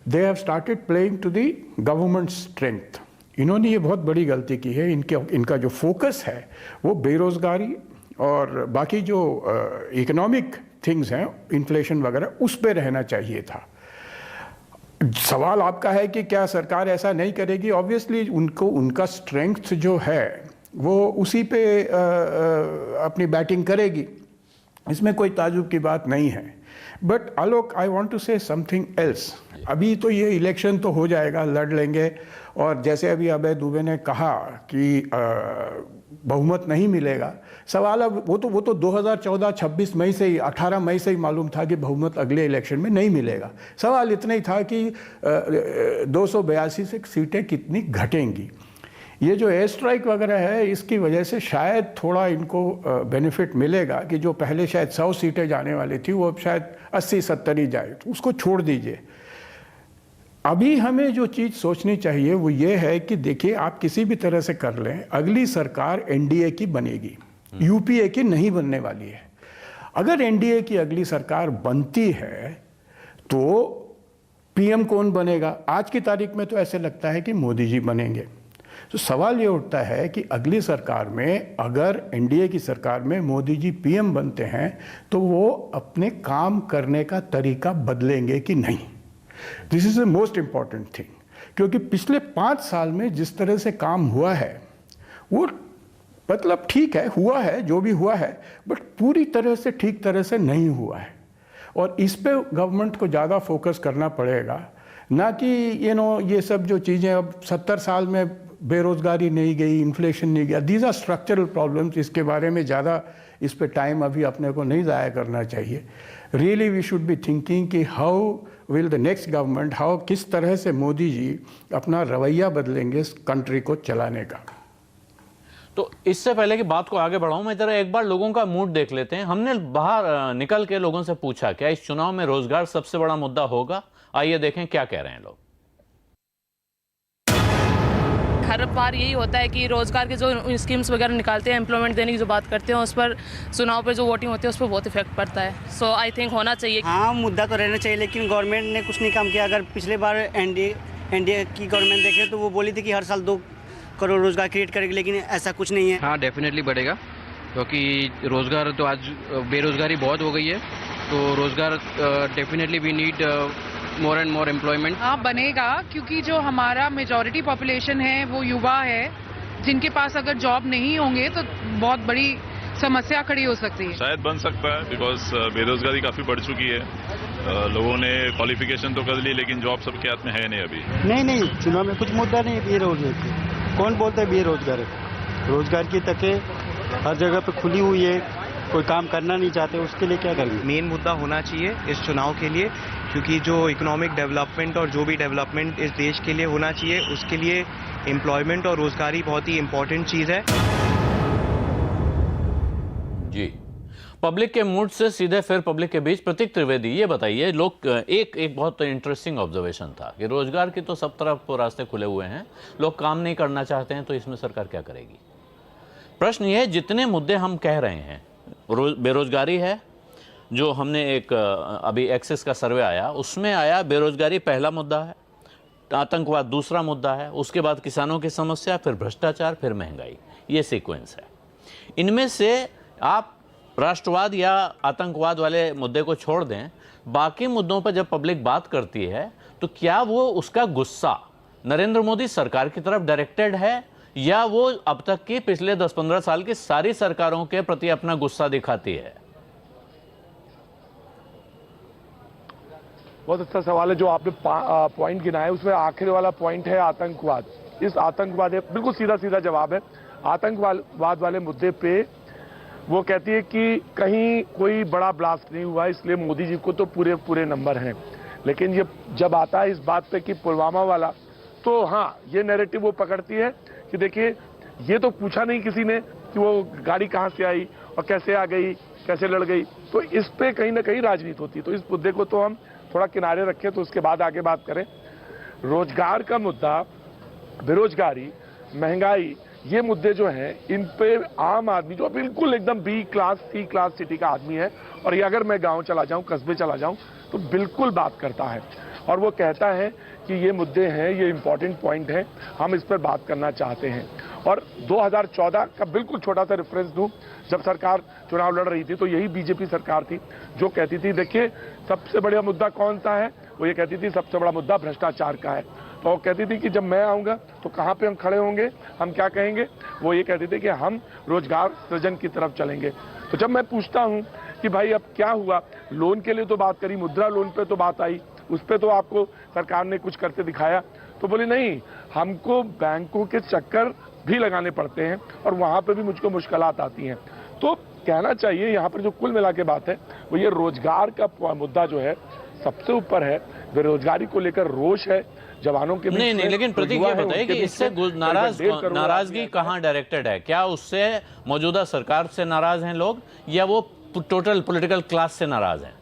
they have started playing to the government strength. इन्होंने ये बहुत बड़ी गलती की है। इनका जो फोकस है वो बेरोज़गारी और बाकी जो इकोनॉमिक थिंग्स हैं, इन्फ्लेशन वगैरह, उस पे रहना चाहिए था। सवाल आपका है कि क्या सरकार ऐसा नहीं करेगी? ऑब्वियसली उनको उनका स्ट्रेंथ जो है वो उसी पे अपनी बैटिंग करेगी, इसमें कोई ताजुब की बात नहीं है। But Alok, I want to say something else. अभी तो ये इलेक्शन तो हो जाएगा, लड़ लेंगे, और जैसे अभी अभय दुबे ने कहा कि बहुमत नहीं मिलेगा, सवाल अब वो तो 2014-26 मई से ही, 18 मई से ही मालूम था कि बहुमत अगले इलेक्शन में नहीं मिलेगा। सवाल इतना ही था कि 282 से सीटें कितनी घटेंगी। ये जो एयर स्ट्राइक वगैरह है, इसकी वजह से शायद थोड़ा इनको बेनिफिट मिलेगा कि जो पहले शायद 100 सीटें जाने वाली थी वो अब शायद 80-70 ही जाए, तो उसको छोड़ दीजिए। अभी हमें जो चीज़ सोचनी चाहिए वो ये है कि देखिए, आप किसी भी तरह से कर लें, अगली सरकार एनडीए की बनेगी, यूपीए की नहीं बनने वाली है। अगर एनडीए की अगली सरकार बनती है तो पीएम कौन बनेगा? आज की तारीख में तो ऐसे लगता है कि मोदी जी बनेंगे। तो सवाल ये उठता है कि अगली सरकार में, अगर एनडीए की सरकार में मोदी जी पीएम बनते हैं तो वो अपने काम करने का तरीका बदलेंगे कि नहीं। This is the most important thing, क्योंकि पिछले 5 साल में जिस तरह से काम हुआ है वो, मतलब ठीक है, हुआ है जो भी हुआ है, बट पूरी तरह से ठीक तरह से नहीं हुआ है। और इस पे गवर्नमेंट को ज़्यादा फोकस करना पड़ेगा, ना कि ये सब जो चीज़ें, अब 70 साल में बेरोज़गारी नहीं गई, इन्फ्लेशन नहीं गया, दीज आर स्ट्रक्चरल प्रॉब्लम्स। इसके बारे में ज़्यादा इस पे टाइम अभी अपने को नहीं ज़ाया करना चाहिए। Really we should be thinking कि how will the next government, किस तरह से मोदी जी अपना रवैया बदलेंगे इस कंट्री को चलाने का। तो इससे पहले कि बात को आगे बढ़ाऊं, मैं जरा एक बार लोगों का मूड देख लेते हैं। हमने बाहर निकल के लोगों से पूछा क्या इस चुनाव में रोजगार सबसे बड़ा मुद्दा होगा। आइए देखें क्या कह रहे हैं लोग। हर बार यही होता है कि रोज़गार के जो स्कीम्स वगैरह निकालते हैं, एम्प्लॉयमेंट देने की जो बात करते हैं, उस पर चुनाव पर जो वोटिंग होती है उस पर बहुत इफेक्ट पड़ता है। सो आई थिंक होना चाहिए। हाँ, मुद्दा तो रहना चाहिए, लेकिन गवर्नमेंट ने कुछ नहीं काम किया। अगर पिछले बार एनडीए की गवर्नमेंट देखे तो वो बोली थी कि हर साल 2 करोड़ रोज़गार क्रिएट करेगी, लेकिन ऐसा कुछ नहीं है। हाँ, डेफिनेटली बढ़ेगा, क्योंकि रोज़गार तो आज बेरोज़गारी बहुत हो गई है तो रोज़गार definitely we need more and more employment. हाँ बनेगा, क्योंकि जो हमारा मेजॉरिटी पॉपुलेशन है वो युवा है, जिनके पास अगर जॉब नहीं होंगे तो बहुत बड़ी समस्या खड़ी हो सकती है। शायद बन सकता है, बिकॉज बेरोजगारी काफी बढ़ चुकी है। लोगों ने क्वालिफिकेशन तो कर ली, लेकिन जॉब सबके हाथ में है नहीं अभी। नहीं, चुनाव में कुछ मुद्दा नहीं है बेरोजगार की। कौन बोलता है बेरोजगार है? रोजगार की तकें हर जगह पे खुली हुई है, कोई काम करना नहीं चाहते, उसके लिए क्या करेंगे? मेन मुद्दा होना चाहिए इस चुनाव के लिए, क्योंकि जो इकोनॉमिक डेवलपमेंट और जो भी डेवलपमेंट इस देश के लिए होना चाहिए, उसके लिए एम्प्लॉयमेंट और रोजगारी बहुत ही इंपॉर्टेंट चीज़ है। जी, पब्लिक के मूड से सीधे फिर पब्लिक के बीच प्रतीक त्रिवेदी, ये बताइए, लोग एक बहुत इंटरेस्टिंग ऑब्जर्वेशन था कि रोजगार की तो सब तरफ रास्ते खुले हुए हैं, लोग काम नहीं करना चाहते हैं, तो इसमें सरकार क्या करेगी? प्रश्न ये है, जितने मुद्दे हम कह रहे हैं, बेरोजगारी है, जो हमने एक अभी एक्सिस का सर्वे आया उसमें आया बेरोजगारी पहला मुद्दा है, आतंकवाद दूसरा मुद्दा है, उसके बाद किसानों की समस्या, फिर भ्रष्टाचार, फिर महंगाई, ये सीक्वेंस है। इनमें से आप राष्ट्रवाद या आतंकवाद वाले मुद्दे को छोड़ दें, बाकी मुद्दों पर जब पब्लिक बात करती है तो क्या वो उसका गुस्सा नरेंद्र मोदी सरकार की तरफ डायरेक्टेड है, या वो अब तक की पिछले 10-15 साल की सारी सरकारों के प्रति अपना गुस्सा दिखाती है? बहुत अच्छा सवाल है जो आपने पॉइंट गिनाया है, उसमें आखिरी वाला पॉइंट है आतंकवाद। इस आतंकवाद है, बिल्कुल सीधा सीधा जवाब है। आतंकवाद वाले मुद्दे पे वो कहती है कि कहीं कोई बड़ा ब्लास्ट नहीं हुआ, इसलिए मोदी जी को तो पूरे नंबर हैं। लेकिन ये जब आता है इस बात पे कि पुलवामा वाला, तो हाँ, ये नैरेटिव वो पकड़ती है कि देखिए ये तो पूछा नहीं किसी ने कि वो गाड़ी कहाँ से आई और कैसे आ गई, कैसे लड़ गई, तो इस पे कहीं ना कहीं राजनीति होती है। तो इस मुद्दे को तो हम थोड़ा किनारे रखें, तो उसके बाद आगे बात करें। रोजगार का मुद्दा, बेरोजगारी, महंगाई, ये मुद्दे जो हैं, इन पे आम आदमी जो बिल्कुल एकदम B class C class city का आदमी है, और ये अगर मैं गांव चला जाऊं, कस्बे चला जाऊं, तो बिल्कुल बात करता है और वो कहता है कि ये मुद्दे हैं, ये इंपॉर्टेंट पॉइंट है, हम इस पर बात करना चाहते हैं। और 2014 का बिल्कुल छोटा सा रेफरेंस दूं, जब सरकार चुनाव लड़ रही थी तो यही बीजेपी सरकार थी जो कहती थी देखिए सबसे बड़ा मुद्दा कौन सा है, वो ये कहती थी सबसे बड़ा मुद्दा भ्रष्टाचार का है। तो वो कहती थी कि जब मैं आऊंगा तो कहाँ पे हम खड़े होंगे, हम क्या कहेंगे, वो ये कहते थे कि हम रोजगार सृजन की तरफ चलेंगे। तो जब मैं पूछता हूँ कि भाई अब क्या हुआ, लोन के लिए तो बात करी, मुद्रा लोन पे तो बात आई, उस पे तो आपको सरकार ने कुछ करके दिखाया, तो बोले नहीं, हमको बैंकों के चक्कर भी लगाने पड़ते हैं और वहां पे भी मुझको मुश्किलात आती हैं। तो कहना चाहिए यहाँ पर जो कुल मिला के बात है वो ये रोजगार का मुद्दा जो है सबसे ऊपर है। बेरोजगारी को लेकर रोष है जवानों के बीच। नहीं, लेकिन प्रतीक ये बताइए कि इससे नाराजगी कहाँ डायरेक्टेड है? क्या उससे मौजूदा सरकार से नाराज हैं लोग, या वो टोटल पॉलिटिकल क्लास से नाराज हैं?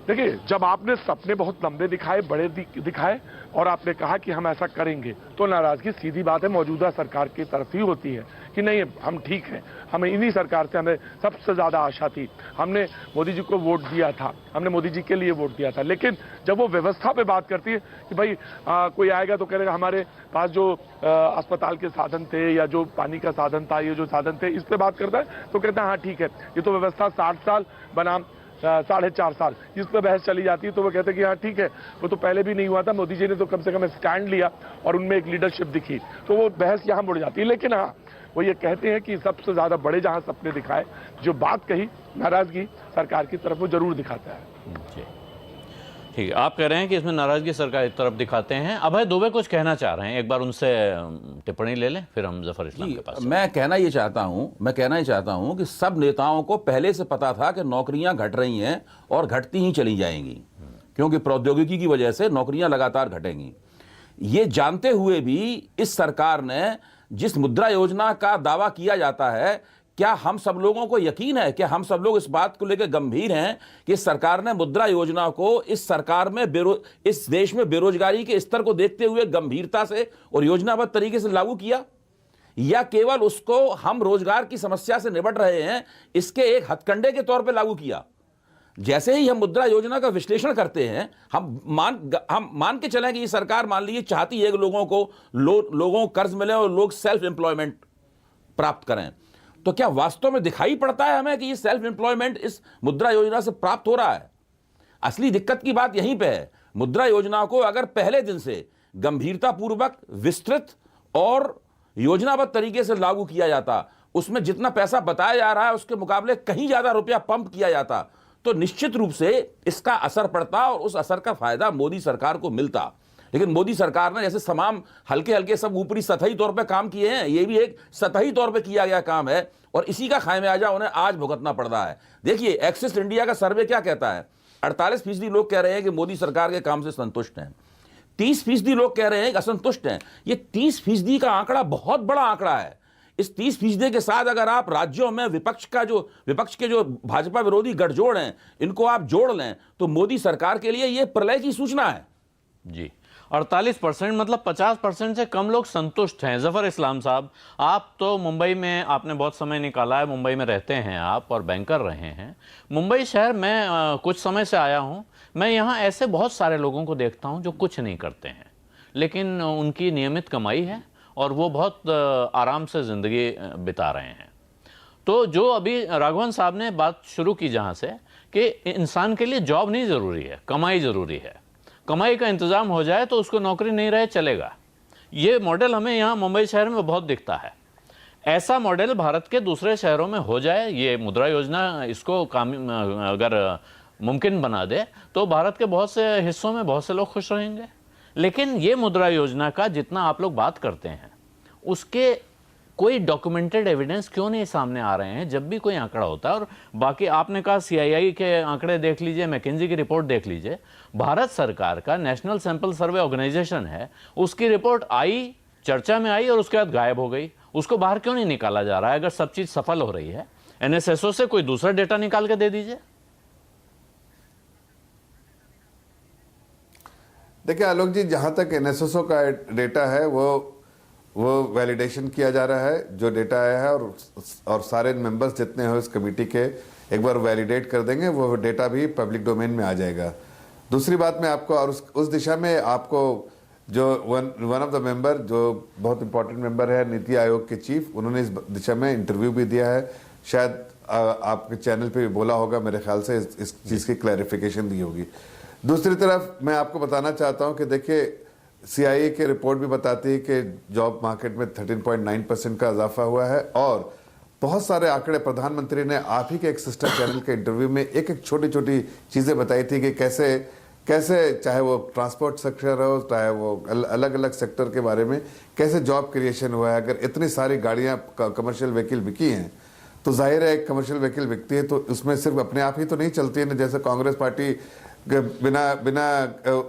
देखिए, जब आपने सपने बहुत लंबे दिखाए, बड़े दिखाए और आपने कहा कि हम ऐसा करेंगे, तो नाराजगी सीधी बात है मौजूदा सरकार की तरफ ही होती है कि नहीं हम ठीक हैं, हमें इन्हीं सरकार से हमें सबसे ज्यादा आशा थी, हमने मोदी जी को वोट दिया था, हमने मोदी जी के लिए वोट दिया था। लेकिन जब वो व्यवस्था पे बात करती है कि भाई कोई आएगा तो कहेगा हमारे पास जो अस्पताल के साधन थे या जो पानी का साधन था, ये जो साधन थे, इस पे बात करता है तो कहता है हाँ ठीक है, ये तो व्यवस्था 60 साल बनाम 4.5 साल, इस पर बहस चली जाती है। तो वो कहते हैं कि हाँ ठीक है, वो तो पहले भी नहीं हुआ था, मोदी जी ने तो कम से कम स्टैंड लिया और उनमें एक लीडरशिप दिखी, तो वो बहस यहाँ मुड़ जाती है। लेकिन हाँ, वो ये कहते हैं कि सबसे ज्यादा बड़े जहां सपने दिखाए, जो बात कही, नाराजगी सरकार की तरफ वो जरूर दिखाता है। ठीक है, आप कह रहे हैं कि इसमें नाराजगी सरकार की तरफ दिखाते हैं। अभय दुबे कुछ कहना चाह रहे हैं, एक बार उनसे टिप्पणी ले लें, फिर हम जफर इस्लाम के पास। मैं कहना ये चाहता हूं कि सब नेताओं को पहले से पता था कि नौकरियां घट रही हैं और घटती ही चली जाएंगी, क्योंकि प्रौद्योगिकी की वजह से नौकरियां लगातार घटेंगी। ये जानते हुए भी इस सरकार ने जिस मुद्रा योजना का दावा किया जाता है, क्या हम सब लोगों को यकीन है, क्या हम सब लोग इस बात को लेकर गंभीर हैं कि इस सरकार ने मुद्रा योजना को इस सरकार में इस देश में बेरोजगारी के स्तर को देखते हुए गंभीरता से और योजनाबद्ध तरीके से लागू किया, या केवल उसको हम रोजगार की समस्या से निपट रहे हैं इसके एक हथकंडे के तौर पर लागू किया? जैसे ही हम मुद्रा योजना का विश्लेषण करते हैं, हम मान के चलें कि ये सरकार मान लीजिए चाहती है कि लोगों को कर्ज मिले और लोग सेल्फ एम्प्लॉयमेंट प्राप्त करें, तो क्या वास्तव में दिखाई पड़ता है हमें कि ये सेल्फ एम्प्लॉयमेंट इस मुद्रा योजना से प्राप्त हो रहा है? असली दिक्कत की बात यहीं पे है। मुद्रा योजना को अगर पहले दिन से गंभीरतापूर्वक, विस्तृत और योजनाबद्ध तरीके से लागू किया जाता, उसमें जितना पैसा बताया जा रहा है उसके मुकाबले कहीं ज्यादा रुपया पंप किया जाता, तो निश्चित रूप से इसका असर पड़ता और उस असर का फायदा मोदी सरकार को मिलता। लेकिन मोदी सरकार ने जैसे तमाम हल्के हल्के सब ऊपरी सतही तौर पे काम किए हैं, ये भी एक सतही तौर पे किया गया काम है और इसी का खामियाजा उन्हें आज भुगतना पड़ रहा है। देखिए, एक्सिस इंडिया का सर्वे क्या कहता है? 48% लोग कह रहे हैं कि मोदी सरकार के काम से संतुष्ट हैं, 30% लोग कह रहे हैं कि असंतुष्ट हैं। ये 30% का आंकड़ा बहुत बड़ा आंकड़ा है। इस 30% के साथ अगर आप राज्यों में विपक्ष के जो भाजपा विरोधी गठजोड़ हैं, इनको आप जोड़ लें तो मोदी सरकार के लिए ये प्रलय की सूचना है। जी, 48% मतलब 50% से कम लोग संतुष्ट हैं। जफर इस्लाम साहब, आप तो मुंबई में आपने बहुत समय निकाला है, मुंबई में रहते हैं आप और बैंकर रहे हैं। मुंबई शहर में कुछ समय से आया हूं, मैं यहाँ ऐसे बहुत सारे लोगों को देखता हूं जो कुछ नहीं करते हैं, लेकिन उनकी नियमित कमाई है और वो बहुत आराम से ज़िंदगी बिता रहे हैं। तो जो अभी राघवन साहब ने बात शुरू की जहाँ से कि इंसान के लिए जॉब नहीं ज़रूरी है, कमाई ज़रूरी है, कमाई का इंतज़ाम हो जाए तो उसको नौकरी नहीं रहे चलेगा। ये मॉडल हमें यहाँ मुंबई शहर में बहुत दिखता है। ऐसा मॉडल भारत के दूसरे शहरों में हो जाए, ये मुद्रा योजना इसको अगर मुमकिन बना दे तो भारत के बहुत से हिस्सों में बहुत से लोग खुश रहेंगे। लेकिन ये मुद्रा योजना का जितना आप लोग बात करते हैं, उसके कोई डॉक्यूमेंटेड एविडेंस क्यों नहीं सामने आ रहे हैं जब भी कोई आंकड़ा होता है? और बाकी आपने कहा CII के आंकड़े देख लीजिए, मैकेंजी की रिपोर्ट देख लीजिए, भारत सरकार का नेशनल सैंपल सर्वे ऑर्गेनाइजेशन है, उसकी रिपोर्ट आई, चर्चा में आई और उसके बाद गायब हो गई। उसको बाहर क्यों नहीं निकाला जा रहा है? अगर सब चीज सफल हो रही है, NSSO से कोई दूसरा डेटा निकाल के दे दीजिए। देखिए आलोक जी, जहां तक NSSO का डेटा है वो वैलिडेशन किया जा रहा है। जो डेटा आया है और सारे मेंबर्स जितने हैं इस कमेटी के एक बार वैलिडेट कर देंगे, वो डेटा भी पब्लिक डोमेन में आ जाएगा। दूसरी बात मैं आपको और उस दिशा में आपको जो वन ऑफ द मेंबर जो बहुत इंपॉर्टेंट मेंबर है, नीति आयोग के चीफ, उन्होंने इस दिशा में इंटरव्यू भी दिया है, शायद आपके चैनल पे भी बोला होगा, मेरे ख्याल से इस चीज़ की क्लैरिफिकेशन दी होगी। दूसरी तरफ मैं आपको बताना चाहता हूं कि देखिए, CII की रिपोर्ट भी बताती है कि जॉब मार्केट में 13.9% का इजाफा हुआ है और बहुत सारे आंकड़े प्रधानमंत्री ने आप ही के एक सिस्टर चैनल के इंटरव्यू में एक एक छोटी छोटी चीज़ें बताई थी कि कैसे चाहे वो ट्रांसपोर्ट सेक्टर हो, चाहे वो अलग अलग सेक्टर के बारे में कैसे जॉब क्रिएशन हुआ है। अगर इतनी सारी गाड़ियाँ कमर्शियल व्हीकल बिकी हैं तो जाहिर है एक कमर्शियल व्हीकल बिकती है तो उसमें सिर्फ अपने आप ही तो नहीं चलती है ना, जैसे कांग्रेस पार्टी बिना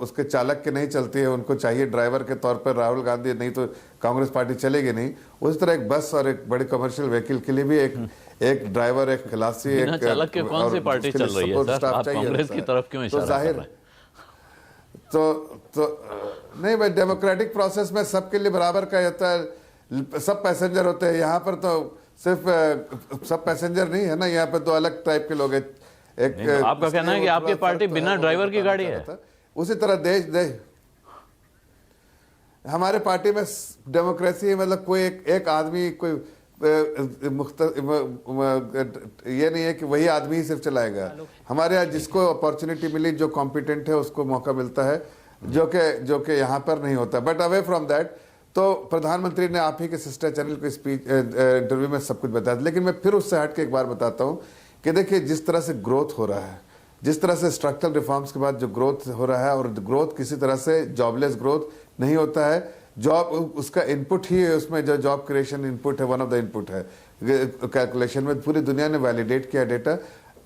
उसके चालक के नहीं चलती है, उनको चाहिए ड्राइवर के तौर पर राहुल गांधी, नहीं तो कांग्रेस पार्टी चलेगी नहीं। उस तरह एक बस और एक बड़ी कमर्शियल व्हीकल के लिए भी एक ड्राइवर, एक खलासी, एक चालक के कौन सी पार्टी चल रही है सर? आप कांग्रेस की तरफ क्यों इशारा कर रहे हैं? तो नहीं भाई, डेमोक्रेटिक प्रोसेस में सबके लिए बराबर का होता है, सब पैसेंजर होते हैं। यहाँ पर तो सिर्फ सब पैसेंजर नहीं है ना, यहाँ पर तो अलग टाइप के लोग हैं। तो आपका कहना है कि आपकी पार्टी बिना ड्राइवर की गाड़ी है? उसी तरह देश हमारे पार्टी में डेमोक्रेसी है, मतलब कोई एक आदमी कोई ये नहीं है कि वही आदमी ही सिर्फ चलाएगा। हमारे यहाँ जिसको अपॉर्चुनिटी मिली, जो कॉम्पिटेंट है उसको मौका मिलता है, जो कि यहाँ पर नहीं होता। बट अवे फ्रॉम दैट, तो प्रधानमंत्री ने आप ही के सिस्टर चैनल को स्पीच इंटरव्यू में सब कुछ बताया। लेकिन मैं फिर उससे हट के एक बार बताता हूँ कि देखिए, जिस तरह से ग्रोथ हो रहा है, जिस तरह से स्ट्रक्चरल रिफॉर्म्स के बाद जो ग्रोथ हो रहा है, और ग्रोथ किसी तरह से जॉबलेस ग्रोथ नहीं होता है। जॉब उसका इनपुट ही है, उसमें जो जॉब क्रिएशन इनपुट है, वन ऑफ द इनपुट है कैलकुलेशन में। पूरी दुनिया ने वैलिडेट किया डेटा,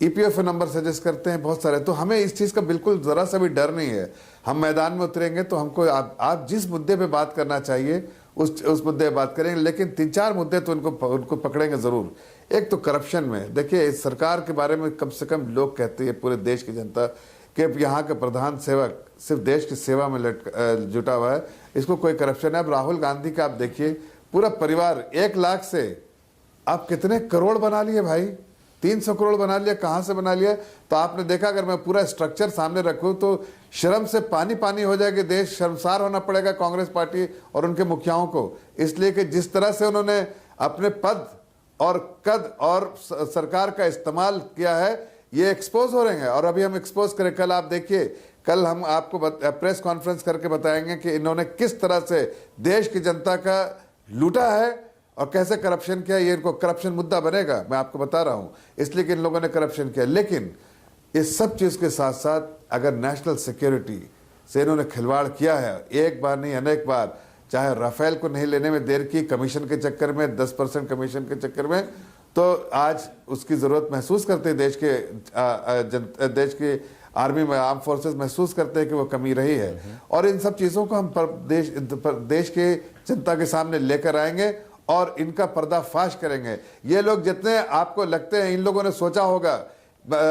EPF नंबर सजेस्ट करते हैं बहुत सारे। तो हमें इस चीज़ का बिल्कुल ज़रा सा भी डर नहीं है। हम मैदान में उतरेंगे तो हमको आप जिस मुद्दे पे बात करना चाहिए उस मुद्दे पे बात करेंगे, लेकिन 3-4 मुद्दे तो उनको पकड़ेंगे ज़रूर। एक तो करप्शन में, देखिए इस सरकार के बारे में कम से कम लोग कहते हैं, पूरे देश की जनता, कि यहाँ का प्रधान सेवक सिर्फ देश की सेवा में जुटा हुआ है, इसको कोई करप्शन है। अब राहुल गांधी का आप देखिए, पूरा परिवार 1 लाख से आप कितने करोड़ बना लिए भाई, 300 करोड़ बना लिया। कहाँ से बना लिया? तो आपने देखा, अगर मैं पूरा स्ट्रक्चर सामने रखूं तो शर्म से पानी पानी हो जाएगा। देश शर्मसार होना पड़ेगा कांग्रेस पार्टी और उनके मुखियाओं को, इसलिए कि जिस तरह से उन्होंने अपने पद और कद और सरकार का इस्तेमाल किया है, ये एक्सपोज हो रहे हैं। और अभी हम एक्सपोज करें, कल आप देखिए, कल हम आपको प्रेस कॉन्फ्रेंस करके बताएंगे कि इन्होंने किस तरह से देश की जनता का लूटा है और कैसे करप्शन किया। ये इनको करप्शन मुद्दा बनेगा, मैं आपको बता रहा हूं, इसलिए कि इन लोगों ने करप्शन किया। लेकिन इस सब चीज के साथ साथ अगर नेशनल सिक्योरिटी से इन्होंने खिलवाड़ किया है, एक बार नहीं अनेक बार, चाहे राफेल को नहीं लेने में देर की कमीशन के चक्कर में, 10% कमीशन के चक्कर में, तो आज उसकी जरूरत महसूस करते हैं देश के आर्मी में, आर्म फोर्सेस महसूस करते हैं कि वो कमी रही है। और इन सब चीजों को हम देश के जनता के सामने लेकर आएंगे और इनका पर्दाफाश करेंगे। ये लोग जितने आपको लगते हैं, इन लोगों ने सोचा होगा,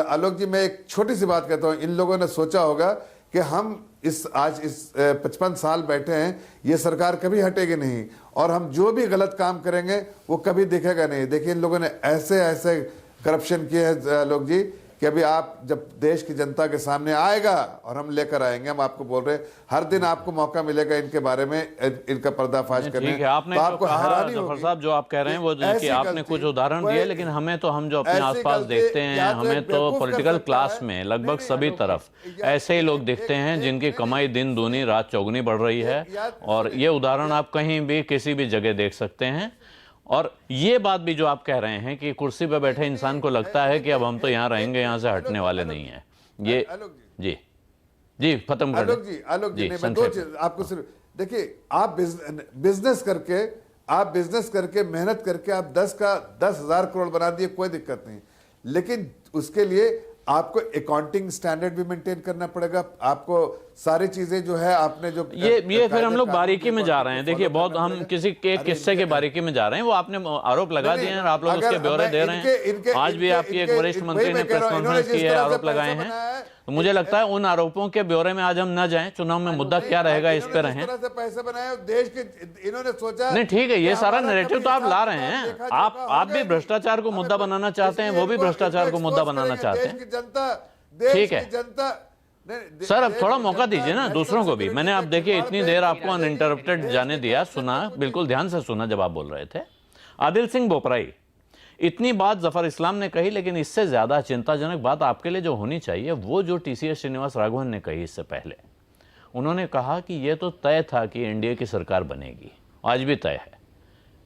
आलोक जी मैं एक छोटी सी बात कहता हूं, इन लोगों ने सोचा होगा कि हम आज इस 55 साल बैठे हैं, ये सरकार कभी हटेगी नहीं और हम जो भी गलत काम करेंगे वो कभी दिखेगा नहीं। देखिए इन लोगों ने ऐसे ऐसे करप्शन किए हैं आलोक जी कि अभी आप जब देश की जनता के सामने आएगा और हम लेकर आएंगे, हम आपको बोल रहे हैं, हर दिन आपको मौका मिलेगा इनके बारे में, इनका पर्दाफाश करने। ठीक है, आपने तो आपको जफर साहब जो आप कह रहे हैं वो कि आपने कुछ उदाहरण दिए, लेकिन हमें तो हम जो अपने आसपास देखते हैं, हमें तो पॉलिटिकल क्लास में लगभग सभी तरफ ऐसे ही लोग दिखते हैं जिनकी कमाई दिन दूनी रात चौगुनी बढ़ रही है। और ये उदाहरण आप कहीं भी किसी भी जगह देख सकते हैं। और ये बात भी जो आप कह रहे हैं कि कुर्सी पर बैठे इंसान को लगता है कि अब हम तो यहाँ रहेंगे, यहाँ से हटने वाले नहीं है। ये जी खत्म कर आलोक जी मैं दो चीज आपको सिर्फ देखिए, आप बिजनेस करके मेहनत करके आप 10,000 करोड़ बना दिए, कोई दिक्कत नहीं, लेकिन उसके लिए आपको अकाउंटिंग स्टैंडर्ड भी मेंटेन करना पड़ेगा। आपको सारी चीजें जो है आपने जो ये फिर हम लोग बारीकी में जा रहे हैं। देखिए बहुत हम किसी के किस्से के बारीकी में जा रहे हैं, वो आपने आरोप लगा दिए हैं और आप लोग उसके ब्यौरे दे रहे हैं। आज भी आपकी एक वरिष्ठ मंत्री ने प्रेस कॉन्फ्रेंस की है, आरोप लगाए हैं। तो मुझे लगता है उन आरोपों के ब्यौरे में आज हम न जाएं, चुनाव में मुद्दा क्या रहेगा इस पे रहें। पैसे बनाए देश के, इन्होंने सोचा नहीं, ठीक है, ये सारा नैरेटिव तो आप ला रहे हैं। आप भी भ्रष्टाचार को मुद्दा बनाना चाहते हैं, वो भी भ्रष्टाचार को मुद्दा बनाना चाहते हैं। ठीक है सर, अब थोड़ा मौका दीजिए ना दूसरों को भी। मैंने आप देखिए इतनी देर आपको अनइंटरप्टेड जाने दिया, सुना, बिल्कुल ध्यान से सुना जब आप बोल रहे थे। आदिल सिंह बोपराई, इतनी बात जफर इस्लाम ने कही, लेकिन इससे ज्यादा चिंताजनक बात आपके लिए जो होनी चाहिए वो जो टीसीएस श्रीनिवास राघवन ने कही इससे पहले। उन्होंने कहा कि यह तो तय था कि एनडीए की सरकार बनेगी, आज भी तय है,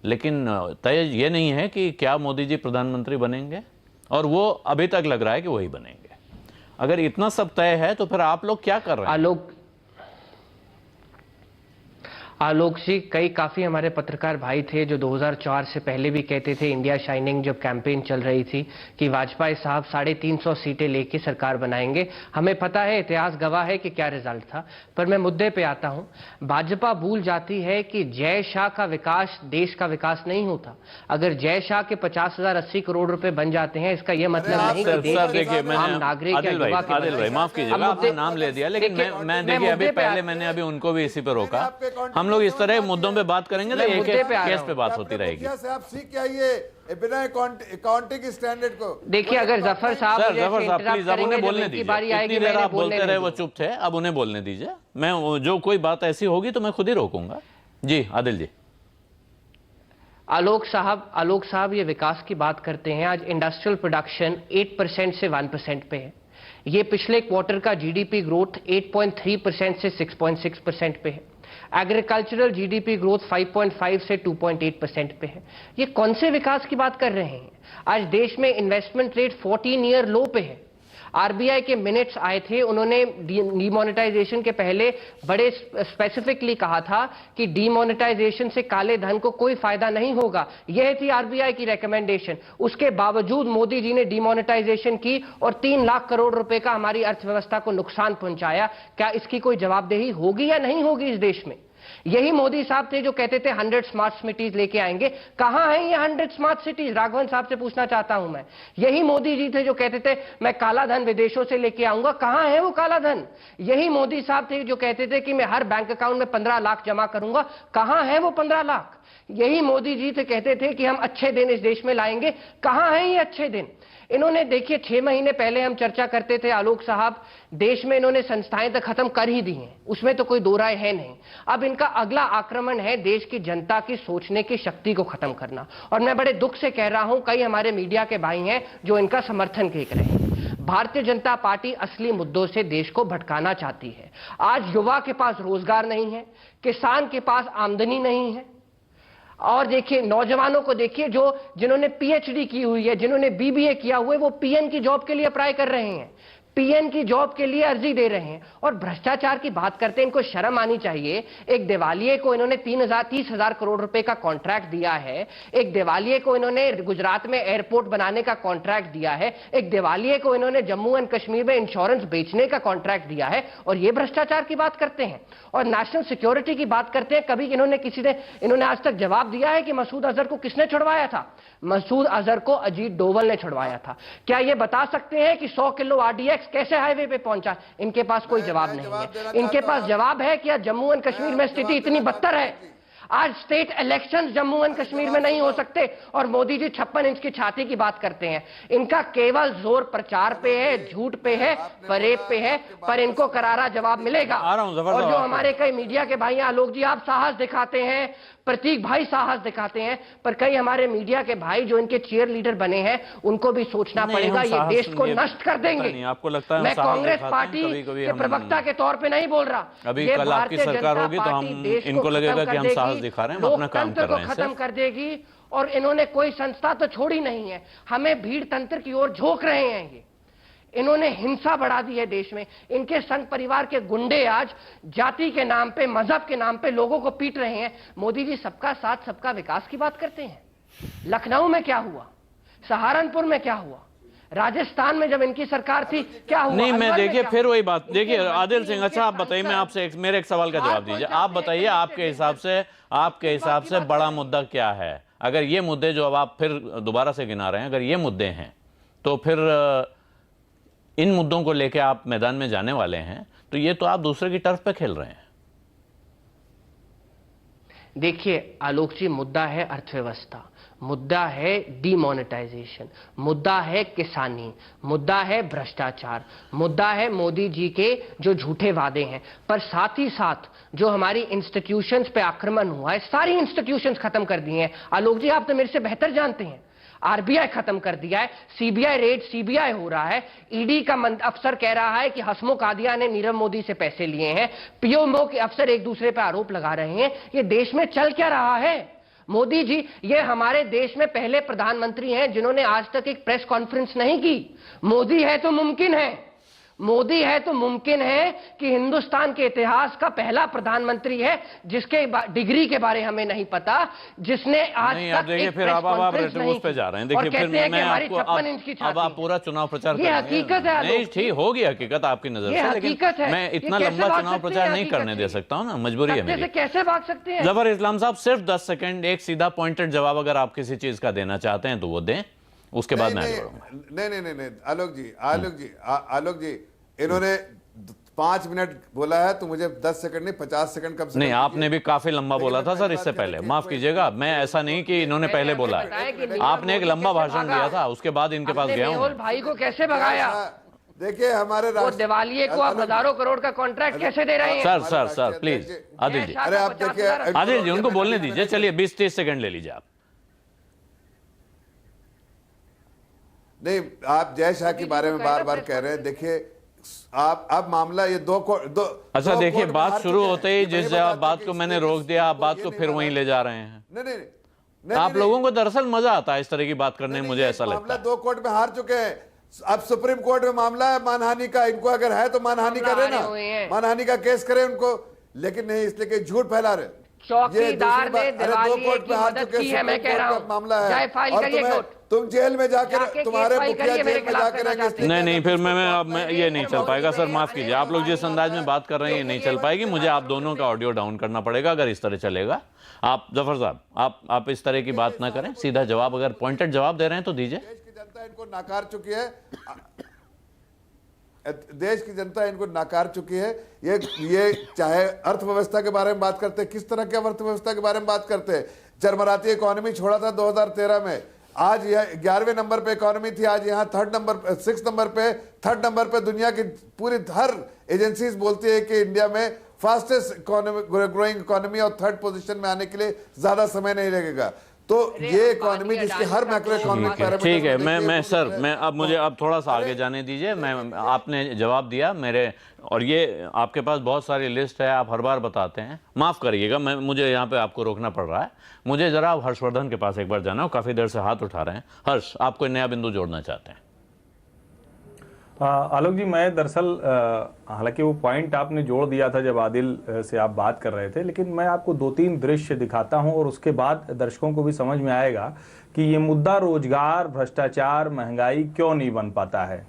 लेकिन तय ये नहीं है कि क्या मोदी जी प्रधानमंत्री बनेंगे, और वो अभी तक लग रहा है कि वही बनेंगे। अगर इतना सब तय है तो फिर आप लोग क्या कर रहे हैं? आलोक जी, काफ़ी हमारे पत्रकार भाई थे जो 2004 से पहले भी कहते थे, इंडिया शाइनिंग जब कैंपेन चल रही थी, कि वाजपेयी साहब 350 सीटें लेके सरकार बनाएंगे। हमें पता है, इतिहास गवाह है कि क्या रिजल्ट था। पर मैं मुद्दे पे आता हूं। भाजपा भूल जाती है कि जय शाह का विकास देश का विकास नहीं होता। अगर जय शाह के 50,000 80 करोड़ रुपए बन जाते हैं, इसका यह मतलब नहीं कि देश के आम नागरिक या युवा के। माफ कीजिएगा, आपने नाम ले दिया, लेकिन मैं देखिए अभी पहले मैंने अभी उनको भी इसी पे रोका। हम लोग इस तरह मुद्दों पे बात करेंगे तो एक केस पे बात होती रहेगी। आप सीख के आइए बिना अकाउंटिंग स्टैंडर्ड को। देखिए, अगर जफर साहब प्लीज अब उन्हें बोलने दीजिए, इतनी देर आप बोलते रहे, वो चुप थे, अब उन्हें बोलने दीजिए। मैं जो कोई बात ऐसी होगी तो मैं खुद ही रोकूंगा। जी आदिल जी। आलोक साहब ये विकास की बात करते हैं। आज इंडस्ट्रियल प्रोडक्शन 8% से 1% पे है। ये पिछले क्वार्टर का जीडीपी ग्रोथ 8.3% से 6.6% पे है। एग्रीकल्चरल जीडीपी ग्रोथ 5.5 से 2.8% पे है। ये कौन से विकास की बात कर रहे हैं? आज देश में इन्वेस्टमेंट रेट 14 ईयर लो पे है। आरबीआई के मिनट्स आए थे, उन्होंने डीमोनेटाइजेशन के पहले बड़े स्पेसिफिकली कहा था कि डीमोनेटाइजेशन से काले धन को कोई फायदा नहीं होगा। यह थी आरबीआई की रिकमेंडेशन। उसके बावजूद मोदी जी ने डीमोनेटाइजेशन की और 3 लाख करोड़ रुपए का हमारी अर्थव्यवस्था को नुकसान पहुंचाया। क्या इसकी कोई जवाबदेही होगी या नहीं होगी इस देश में? यही मोदी साहब थे जो कहते थे 100 स्मार्ट सिटीज लेके आएंगे। कहां हैं ये 100 स्मार्ट सिटीज? राघवन साहब से पूछना चाहता हूं मैं। यही मोदी जी थे जो कहते थे मैं काला धन विदेशों से लेके आऊंगा। कहां है वो काला धन? यही मोदी साहब थे जो कहते थे कि मैं हर बैंक अकाउंट में 15 लाख जमा करूंगा। कहां है वो 15 लाख? यही मोदी जी से कहते थे कि हम अच्छे दिन इस देश में लाएंगे। कहां हैं ये अच्छे दिन? इन्होंने देखिए 6 महीने पहले हम चर्चा करते थे आलोक साहब, देश में इन्होंने संस्थाएं तक खत्म कर ही दी हैं, उसमें तो कोई दो राय है नहीं। अब इनका अगला आक्रमण है देश की जनता की सोचने की शक्ति को खत्म करना। और मैं बड़े दुख से कह रहा हूं, कई हमारे मीडिया के भाई हैं जो इनका समर्थन देख रहे हैं। भारतीय जनता पार्टी असली मुद्दों से देश को भटकाना चाहती है। आज युवा के पास रोजगार नहीं है, किसान के पास आमदनी नहीं है, और देखिए नौजवानों को देखिए जो जिन्होंने पीएचडी की हुई है, जिन्होंने बीबीए किया हुआ है, वो पीएन की जॉब के लिए अप्लाई कर रहे हैं, पीएन की जॉब के लिए अर्जी दे रहे हैं। और भ्रष्टाचार की बात करते हैं, इनको शर्म आनी चाहिए। एक दिवालिये को इन्होंने 30,000 करोड़ रुपए का कॉन्ट्रैक्ट दिया है, एक दिवालिये को इन्होंने गुजरात में एयरपोर्ट बनाने का कॉन्ट्रैक्ट दिया है, एक दिवालिये को इन्होंने जम्मू एंड कश्मीर में इंश्योरेंस बेचने का कॉन्ट्रैक्ट दिया है, और ये भ्रष्टाचार की बात करते हैं। और नेशनल सिक्योरिटी की बात करते हैं, कभी इन्होंने आज तक जवाब दिया है कि मसूद अजहर को किसने छुड़वाया था? मसूद अजहर को अजीत डोवल ने छुड़वाया था। क्या ये बता सकते हैं कि 100 किलो आरडीएक्स कैसे हाईवे पे पहुंचा? इनके पास कोई जवाब नहीं है। इनके पास जवाब है कि जम्मू एंड कश्मीर में स्थिति इतनी बदतर है, आज state elections Jammu and Kashmir में नहीं हो सकते, और मोदी जी 56 इंच की छाती की बात करते हैं। इनका केवल जोर प्रचार पे है, झूठ पे है, फरेब पे है, पर इनको करारा जवाब मिलेगा। और जो हमारे कई मीडिया के भाई हैं, आलोक जी आप साहस दिखाते हैं, प्रतीक भाई साहस दिखाते हैं, पर कई हमारे मीडिया के भाई जो इनके चीयर लीडर बने हैं, उनको भी सोचना पड़ेगा, ये देश को नष्ट कर देंगे। आपको लगता है मैं कांग्रेस पार्टी के प्रवक्ता के तौर पे नहीं बोल रहा। अभी कल आपकी सरकार होगी तो हम इनको लगेगा कि हम साहस दिखा रहे हैं, हम अपना काम कर रहे हैं, खत्म कर देगी। और इन्होंने कोई संस्था तो छोड़ी नहीं है, हमें भीड़ तंत्र की ओर झोंक रहे हैं। ये इन्होंने हिंसा बढ़ा दी है देश में। इनके संघ परिवार के गुंडे आज जाति के नाम पे, मजहब के नाम पे लोगों को पीट रहे हैं। मोदी जी सबका साथ सबका विकास की बात करते हैं। लखनऊ में क्या हुआ, सहारनपुर में क्या हुआ, राजस्थान में जब इनकी सरकार थी क्या हुआ? नहीं, मैं देखिए फिर वही बात, देखिए आदिल सिंह, अच्छा आप बताइए, मैं आपसे मेरे एक सवाल का जवाब दीजिए। आप बताइए आपके हिसाब से बड़ा मुद्दा क्या है? अगर ये मुद्दे जो अब आप फिर दोबारा से गिना रहे हैं, अगर ये मुद्दे हैं तो फिर इन मुद्दों को लेकर आप मैदान में जाने वाले हैं, तो ये तो आप दूसरे की टर्फ पे खेल रहे हैं। देखिए आलोक जी, मुद्दा है अर्थव्यवस्था, मुद्दा है डीमोनेटाइजेशन, मुद्दा है किसानी, मुद्दा है भ्रष्टाचार, मुद्दा है मोदी जी के जो झूठे वादे हैं, पर साथ ही साथ जो हमारी इंस्टीट्यूशंस पे आक्रमण हुआ है, सारी इंस्टीट्यूशंस खत्म कर दी हैं। आलोक जी आप तो मेरे से बेहतर जानते हैं, आरबीआई खत्म कर दिया है, सीबीआई रेड सीबीआई हो रहा है, ईडी का अफसर कह रहा है कि हसमुख आदिया ने नीरव मोदी से पैसे लिए हैं, पीएमओ के अफसर एक दूसरे पर आरोप लगा रहे हैं। ये देश में चल क्या रहा है? मोदी जी ये हमारे देश में पहले प्रधानमंत्री हैं जिन्होंने आज तक एक प्रेस कॉन्फ्रेंस नहीं की। मोदी है तो मुमकिन है, मोदी है तो मुमकिन है कि हिंदुस्तान के इतिहास का पहला प्रधानमंत्री है जिसके डिग्री के बारे हमें नहीं पता, जिसने आज तक एक प्रेस कॉन्फ्रेंस नहीं पे जा रहे हैं। देखिए फिर मैं आपको अब आप पूरा चुनाव प्रचार कर रहे हैं। हकीकत है, नहीं ठीक हो गया हकीकत आपकी नजर से, लेकिन मैं इतना लंबा चुनाव प्रचार नहीं करने दे सकता हूँ ना, मजबूरी है मेरी। कैसे भाग सकते हैं? जफर इस्लाम साहब सिर्फ 10 सेकंड एक सीधा पॉइंटेड जवाब अगर आप किसी चीज का देना चाहते हैं तो वो दें, उसके बाद मैं आगे बढ़ूंगा। नहीं आलोक जी इन्होंने 5 मिनट बोला है तो मुझे 10 सेकंड नहीं 50 सेकंड कम से नहीं, आपने भी काफी लंबा बोला था सर इससे पहले, माफ कीजिएगा, मैं ऐसा नहीं कि इन्होंने पहले बोला है, आपने एक लंबा भाषण दिया था, उसके बाद इनके पास गया हूं। भाई को कैसे भगाया? देखिए हमारे दिवालिये को आप हजारों करोड़ का कॉन्ट्रैक्ट कैसे दे रहे हैं? सर प्लीज आदिल जी, अरे आप देखिए आदिल जी उनको बोलने दीजिए, चलिए 20-30 सेकंड ले लीजिए आप। नहीं, आप जय शाह के बारे में बार बार कह रहे हैं। देखिए आप अब मामला ये दो अच्छा देखिए, बात शुरू होते ही जिस बात को मैंने रोक दिया, आप बात को फिर वहीं ले जा रहे हैं। नहीं, आप लोगों को दरअसल मजा आता है इस तरह की बात करने में, मुझे ऐसा लगता है। 2 कोर्ट में हार चुके हैं, अब सुप्रीम कोर्ट में मामला है मानहानि का। इनको अगर है तो मानहानि करे ना, मानहानि का केस करे उनको, लेकिन नहीं, इसलिए कि झूठ फैला रहे। चौकीदार ने दिवालिये की मदद की है, मैं कह रहा हूं, मामला है, फाइल करिए, तुम जेल में जाकर तुम्हारे मुखिया जेल में जाकर नहीं फिर मैं ये नहीं चल पाएगा सर, माफ कीजिए, आप लोग जिस अंदाज में बात कर रहे हैं ये नहीं चल पाएगी, मुझे आप दोनों का ऑडियो डाउन करना पड़ेगा अगर इस तरह चलेगा। आप जफर साहब आप इस तरह की बात ना करें, सीधा जवाब, अगर पॉइंटेड जवाब दे रहे हैं तो दीजिए। देश की जनता इनको नाकार चुकी है, देश की जनता इनको नाकार चुकी है। ये चाहे अर्थव्यवस्था के बारे में बात करते हैं, किस तरह की अर्थव्यवस्था के बारे में बात करते हैं, चरमराती इकोनॉमी छोड़ा था 2013 में, आज यह 11वें नंबर पे इकोनॉमी थी, आज यहाँ 6 नंबर पे दुनिया की पूरी हर एजेंसीज बोलती है कि इंडिया में फास्टेस्ट ग्रोइंग इकोनॉमी और 3rd पोजीशन में आने के लिए ज्यादा समय नहीं लगेगा। तो ये इकोनॉमी जिसके हर मैक्रो इकोनॉमिक पैरामीटर, ठीक है, मैं अब मुझे थोड़ा सा आगे जाने दीजिए। आपने जवाब दिया मेरे, और ये आपके पास बहुत सारी लिस्ट है, आप हर बार बताते हैं, माफ़ करिएगा, मुझे यहाँ पे आपको रोकना पड़ रहा है। मुझे ज़रा हर्षवर्धन के पास एक बार जाना हो, काफ़ी देर से हाथ उठा रहे हैं। हर्ष, आप कोई नया बिंदु जोड़ना चाहते हैं? आलोक जी, मैं दरअसल हालांकि वो पॉइंट आपने जोड़ दिया था जब आदिल से आप बात कर रहे थे, लेकिन मैं आपको 2-3 दृश्य दिखाता हूं और उसके बाद दर्शकों को भी समझ में आएगा कि ये मुद्दा रोजगार, भ्रष्टाचार, महंगाई क्यों नहीं बन पाता है।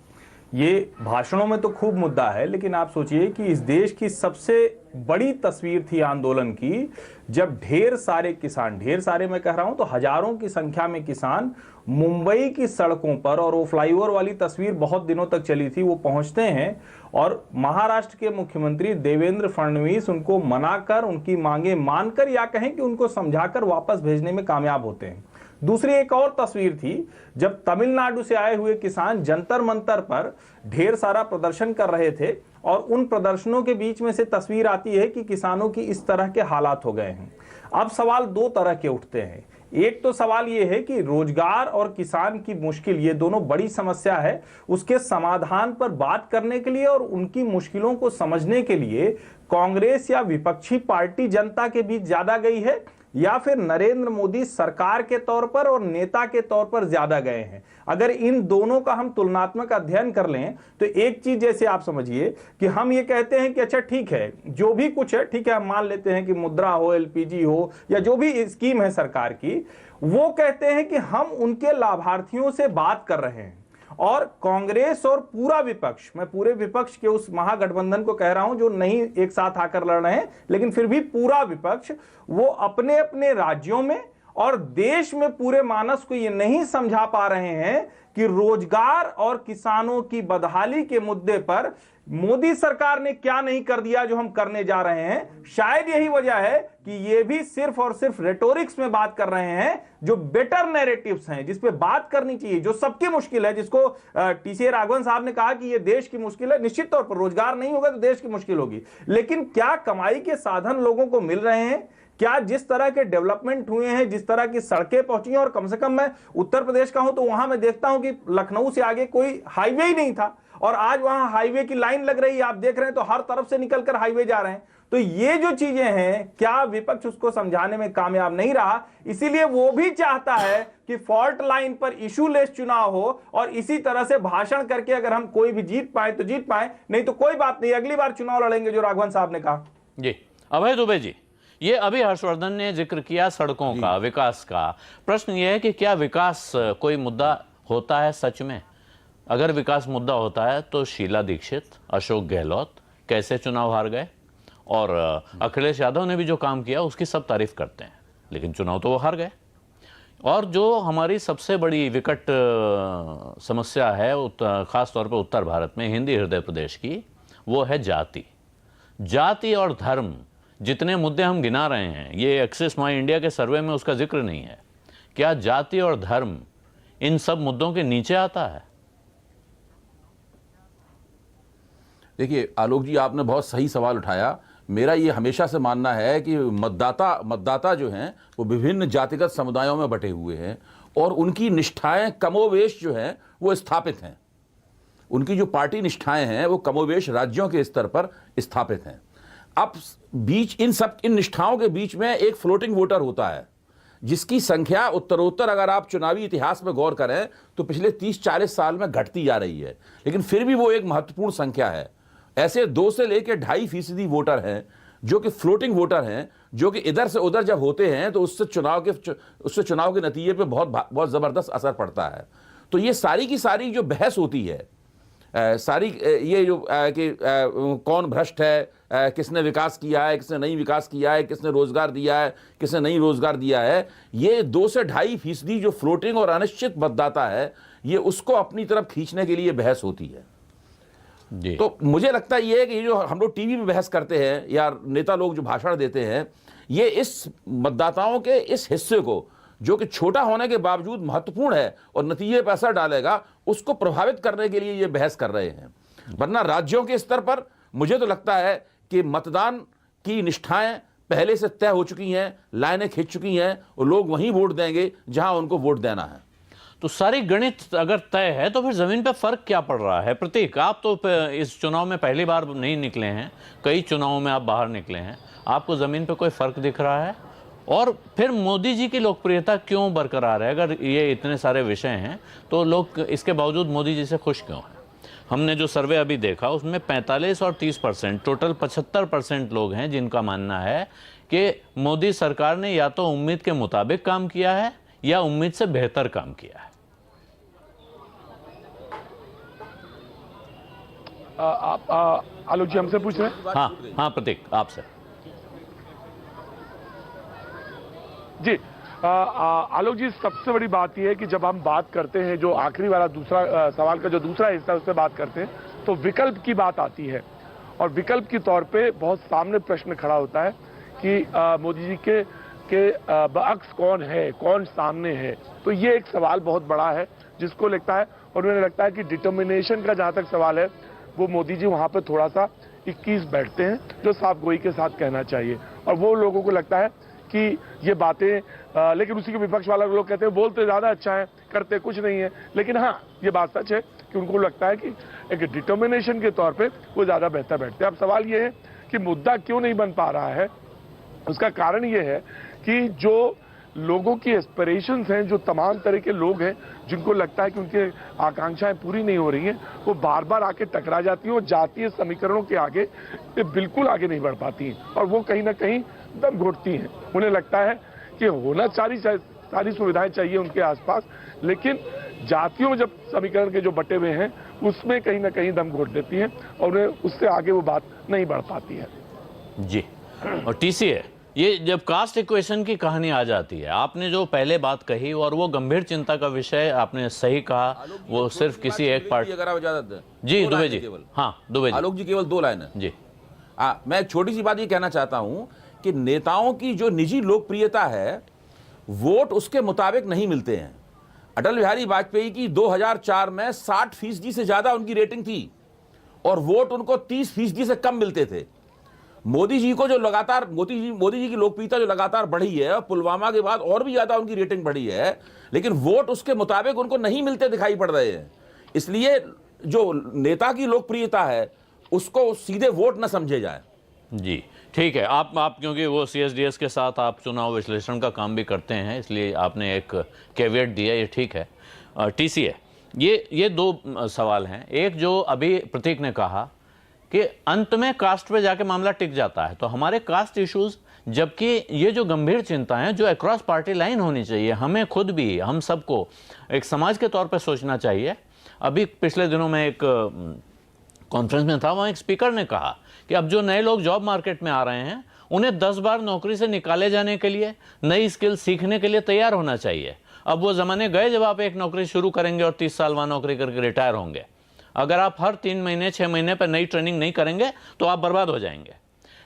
ये भाषणों में तो खूब मुद्दा है, लेकिन आप सोचिए कि इस देश की सबसे बड़ी तस्वीर थी आंदोलन की, जब ढेर सारे किसान, ढेर सारे मैं कह रहा हूं तो हजारों की संख्या में किसान मुंबई की सड़कों पर, और वो फ्लाईओवर वाली तस्वीर बहुत दिनों तक चली थी, वो पहुंचते हैं और महाराष्ट्र के मुख्यमंत्री देवेंद्र फडणवीस उनको मनाकर, उनकी मांगे मानकर, या कहें कि उनको समझाकर वापस भेजने में कामयाब होते हैं। दूसरी एक और तस्वीर थी जब तमिलनाडु से आए हुए किसान जंतर मंतर पर ढेर सारा प्रदर्शन कर रहे थे, और उन प्रदर्शनों के बीच में से तस्वीर आती है कि किसानों की इस तरह के हालात हो गए हैं। अब सवाल 2 तरह के उठते हैं। एक तो सवाल यह है कि रोजगार और किसान की मुश्किल, ये दोनों बड़ी समस्या है, उसके समाधान पर बात करने के लिए और उनकी मुश्किलों को समझने के लिए कांग्रेस या विपक्षी पार्टी जनता के बीच ज्यादा गई है, या फिर नरेंद्र मोदी सरकार के तौर पर और नेता के तौर पर ज्यादा गए हैं। अगर इन दोनों का हम तुलनात्मक अध्ययन कर लें तो एक चीज जैसे आप समझिए कि हम ये कहते हैं कि अच्छा ठीक है, जो भी कुछ है ठीक है, हम मान लेते हैं कि मुद्रा हो, एलपीजी हो, या जो भी स्कीम है सरकार की, वो कहते हैं कि हम उनके लाभार्थियों से बात कर रहे हैं। और कांग्रेस और पूरा विपक्ष, मैं पूरे विपक्ष के उस महागठबंधन को कह रहा हूं जो नहीं एक साथ आकर लड़ रहे हैं, लेकिन फिर भी पूरा विपक्ष, वो अपने अपने राज्यों में और देश में पूरे मानस को ये नहीं समझा पा रहे हैं कि रोजगार और किसानों की बदहाली के मुद्दे पर मोदी सरकार ने क्या नहीं कर दिया जो हम करने जा रहे हैं। शायद यही वजह है कि ये भी सिर्फ और सिर्फ रेटोरिक्स में बात कर रहे हैं, जो बेटर नैरेटिव्स हैं, जिस पे बात करनी चाहिए, जो सबकी मुश्किल है, जिसको टीसी राघवन साहब ने कहा कि ये देश की मुश्किल है। निश्चित तौर पर रोजगार नहीं होगा तो देश की मुश्किल होगी, लेकिन क्या कमाई के साधन लोगों को मिल रहे हैं? क्या जिस तरह के डेवलपमेंट हुए हैं, जिस तरह की सड़कें पहुंची हैं, और कम से कम मैं उत्तर प्रदेश का हूं तो वहां मैं देखता हूं कि लखनऊ से आगे कोई हाईवे ही नहीं था, और आज वहां हाईवे की लाइन लग रही है, आप देख रहे हैं, तो हर तरफ से निकलकर हाईवे जा रहे हैं। तो ये जो चीजें हैं, क्या विपक्ष उसको समझाने में कामयाब नहीं रहा? इसीलिए वो भी चाहता है कि फॉल्ट लाइन पर इशू लेस चुनाव हो, और इसी तरह से भाषण करके अगर हम कोई भी जीत पाए तो जीत पाए, नहीं तो कोई बात नहीं, अगली बार चुनाव लड़ेंगे, जो राघवन साहब ने कहा। जी अभय दुबे जी, ये अभी हर्षवर्धन ने जिक्र किया सड़कों का, विकास का। प्रश्न यह है कि क्या विकास कोई मुद्दा होता है सच में? अगर विकास मुद्दा होता है तो शीला दीक्षित, अशोक गहलोत कैसे चुनाव हार गए, और अखिलेश यादव ने भी जो काम किया उसकी सब तारीफ करते हैं, लेकिन चुनाव तो वो हार गए। और जो हमारी सबसे बड़ी विकट समस्या है खास तौर पर उत्तर भारत में, हिंदी हृदय प्रदेश की, वो है जाति और धर्म। जितने मुद्दे हम गिना रहे हैं, ये एक्सेस माई इंडिया के सर्वे में उसका जिक्र नहीं है। क्या जाति और धर्म इन सब मुद्दों के नीचे आता है? देखिए आलोक जी, आपने बहुत सही सवाल उठाया। मेरा ये हमेशा से मानना है कि मतदाता जो हैं वो विभिन्न जातिगत समुदायों में बटे हुए हैं, और उनकी निष्ठाएं कमोवेश जो हैं वो स्थापित हैं। उनकी जो पार्टी निष्ठाएं हैं वो कमोवेश राज्यों के स्तर पर स्थापित हैं। अब इन निष्ठाओं के बीच में एक फ्लोटिंग वोटर होता है, जिसकी संख्या उत्तरोत्तर, अगर आप चुनावी इतिहास में गौर करें तो पिछले 30-40 साल में घटती जा रही है, लेकिन फिर भी वो एक महत्वपूर्ण संख्या है। ऐसे 2 से लेकर 2.5% वोटर हैं जो कि फ्लोटिंग वोटर हैं, जो कि इधर से उधर जब होते हैं तो उससे चुनाव के नतीजे पे बहुत ज़बरदस्त असर पड़ता है। तो ये सारी की सारी जो बहस होती है, ये जो कि कौन भ्रष्ट है, किसने विकास किया है, किसने नहीं विकास किया है, किसने रोजगार दिया है, किसने नहीं रोजगार दिया है, ये 2 से 2.5% जो फ्लोटिंग और अनिश्चित मतदाता है, ये उसको अपनी तरफ खींचने के लिए बहस होती है। तो मुझे लगता ये है कि जो हम लोग टीवी में बहस करते हैं या नेता लोग जो भाषण देते हैं, ये इस मतदाताओं के इस हिस्से को, जो कि छोटा होने के बावजूद महत्वपूर्ण है और नतीजे पर असर डालेगा, उसको प्रभावित करने के लिए ये बहस कर रहे हैं। वरना राज्यों के स्तर पर मुझे तो लगता है कि मतदान की निष्ठाएं पहले से तय हो चुकी हैं, लाइनें खिंच चुकी हैं और लोग वहीं वोट देंगे जहां उनको वोट देना है। तो सारी गणित अगर तय है तो फिर जमीन पे फर्क क्या पड़ रहा है? प्रतीक, आप तो इस चुनाव में पहली बार नहीं निकले हैं, कई चुनावों में आप बाहर निकले हैं, आपको जमीन पे कोई फर्क दिख रहा है? और फिर मोदी जी की लोकप्रियता क्यों बरकरार है? अगर ये इतने सारे विषय हैं तो लोग इसके बावजूद मोदी जी से खुश क्यों हैं? हमने जो सर्वे अभी देखा उसमें 45 और 30%, टोटल 75% लोग हैं जिनका मानना है कि मोदी सरकार ने या तो उम्मीद के मुताबिक काम किया है या उम्मीद से बेहतर काम किया है। आप आलोक जी हमसे पूछ रहे हैं? हाँ प्रतीक, आपसे। जी आलोक जी, सबसे बड़ी बात यह है कि जब हम बात करते हैं, जो आखिरी वाला दूसरा सवाल का जो दूसरा हिस्सा है उससे बात करते हैं, तो विकल्प की बात आती है और विकल्प के तौर पे बहुत सामने प्रश्न खड़ा होता है कि मोदी जी के बअक्स कौन है, कौन सामने है। तो ये एक सवाल बहुत बड़ा है जिसको लगता है, और मुझे लगता है कि डिटर्मिनेशन का जहां तक सवाल है वो मोदी जी वहां पे थोड़ा सा 21 बैठते हैं, जो साफ गोई के साथ कहना चाहिए। और वो लोगों को लगता है कि ये बातें, लेकिन उसी के विपक्ष वाला लोग कहते हैं बोलते ज्यादा अच्छा है, करते कुछ नहीं है। लेकिन हाँ, ये बात सच है कि उनको लगता है कि एक डिटर्मिनेशन के तौर पे वो ज्यादा बेहतर बैठते हैं। अब सवाल ये है कि मुद्दा क्यों नहीं बन पा रहा है। उसका कारण ये है कि जो लोगों की एस्पिरेशंस हैं, जो तमाम तरह के लोग हैं जिनको लगता है कि उनके आकांक्षाएं पूरी नहीं हो रही हैं, वो बार बार आके टकरा जाती हैं और जातीय समीकरणों के आगे बिल्कुल आगे नहीं बढ़ पाती हैं और वो कहीं ना कहीं दम घोटती हैं। उन्हें लगता है कि होना सारी सुविधाएं चाहिए उनके आसपास, लेकिन जातियों में जब समीकरण के जो बटे हुए हैं उसमें कहीं ना कहीं दम घोट देती हैं और उन्हें उससे आगे वो बात नहीं बढ़ पाती है। जी, और टीसीए, ये जब कास्ट इक्वेशन की कहानी आ जाती है, आपने जो पहले बात कही और वो गंभीर चिंता का विषय आपने सही कहा, वो सिर्फ किसी एक पार्टी। अगर आप इजाजत जी दुबे जी, हाँ दुबे जी। आलोक जी, केवल 2 लाइन है जी। मैं एक छोटी सी बात ये कहना चाहता हूं कि नेताओं की जो निजी लोकप्रियता है, वोट उसके मुताबिक नहीं मिलते हैं। अटल बिहारी वाजपेयी की 2004 में 60% से ज्यादा उनकी रेटिंग थी और वोट उनको 30% से कम मिलते थे। मोदी जी को जो लगातार मोदी जी की लोकप्रियता जो लगातार बढ़ी है और पुलवामा के बाद और भी ज्यादा उनकी रेटिंग बढ़ी है, लेकिन वोट उसके मुताबिक उनको नहीं मिलते दिखाई पड़ रहे हैं। इसलिए जो नेता की लोकप्रियता है उसको सीधे वोट न समझे जाए। जी ठीक है, आप क्योंकि वो CSDS के साथ आप चुनाव विश्लेषण का काम भी करते हैं, इसलिए आपने एक कैविएट दिया, ये ठीक है। TCA, ये 2 सवाल हैं। एक जो अभी प्रतीक ने कहा कि अंत में कास्ट पे जाके मामला टिक जाता है, तो हमारे कास्ट इश्यूज, जबकि ये जो गंभीर चिंता है जो अक्रॉस पार्टी लाइन होनी चाहिए, हमें खुद भी, हम सबको एक समाज के तौर पे सोचना चाहिए। अभी पिछले दिनों में एक कॉन्फ्रेंस में था, वहाँ एक स्पीकर ने कहा कि अब जो नए लोग जॉब मार्केट में आ रहे हैं उन्हें 10 बार नौकरी से निकाले जाने के लिए नई स्किल सीखने के लिए तैयार होना चाहिए। अब वो ज़माने गए जब आप एक नौकरी शुरू करेंगे और 30 साल वहाँ नौकरी करके रिटायर होंगे। अगर आप हर 3 महीने 6 महीने पर नई ट्रेनिंग नहीं करेंगे तो आप बर्बाद हो जाएंगे।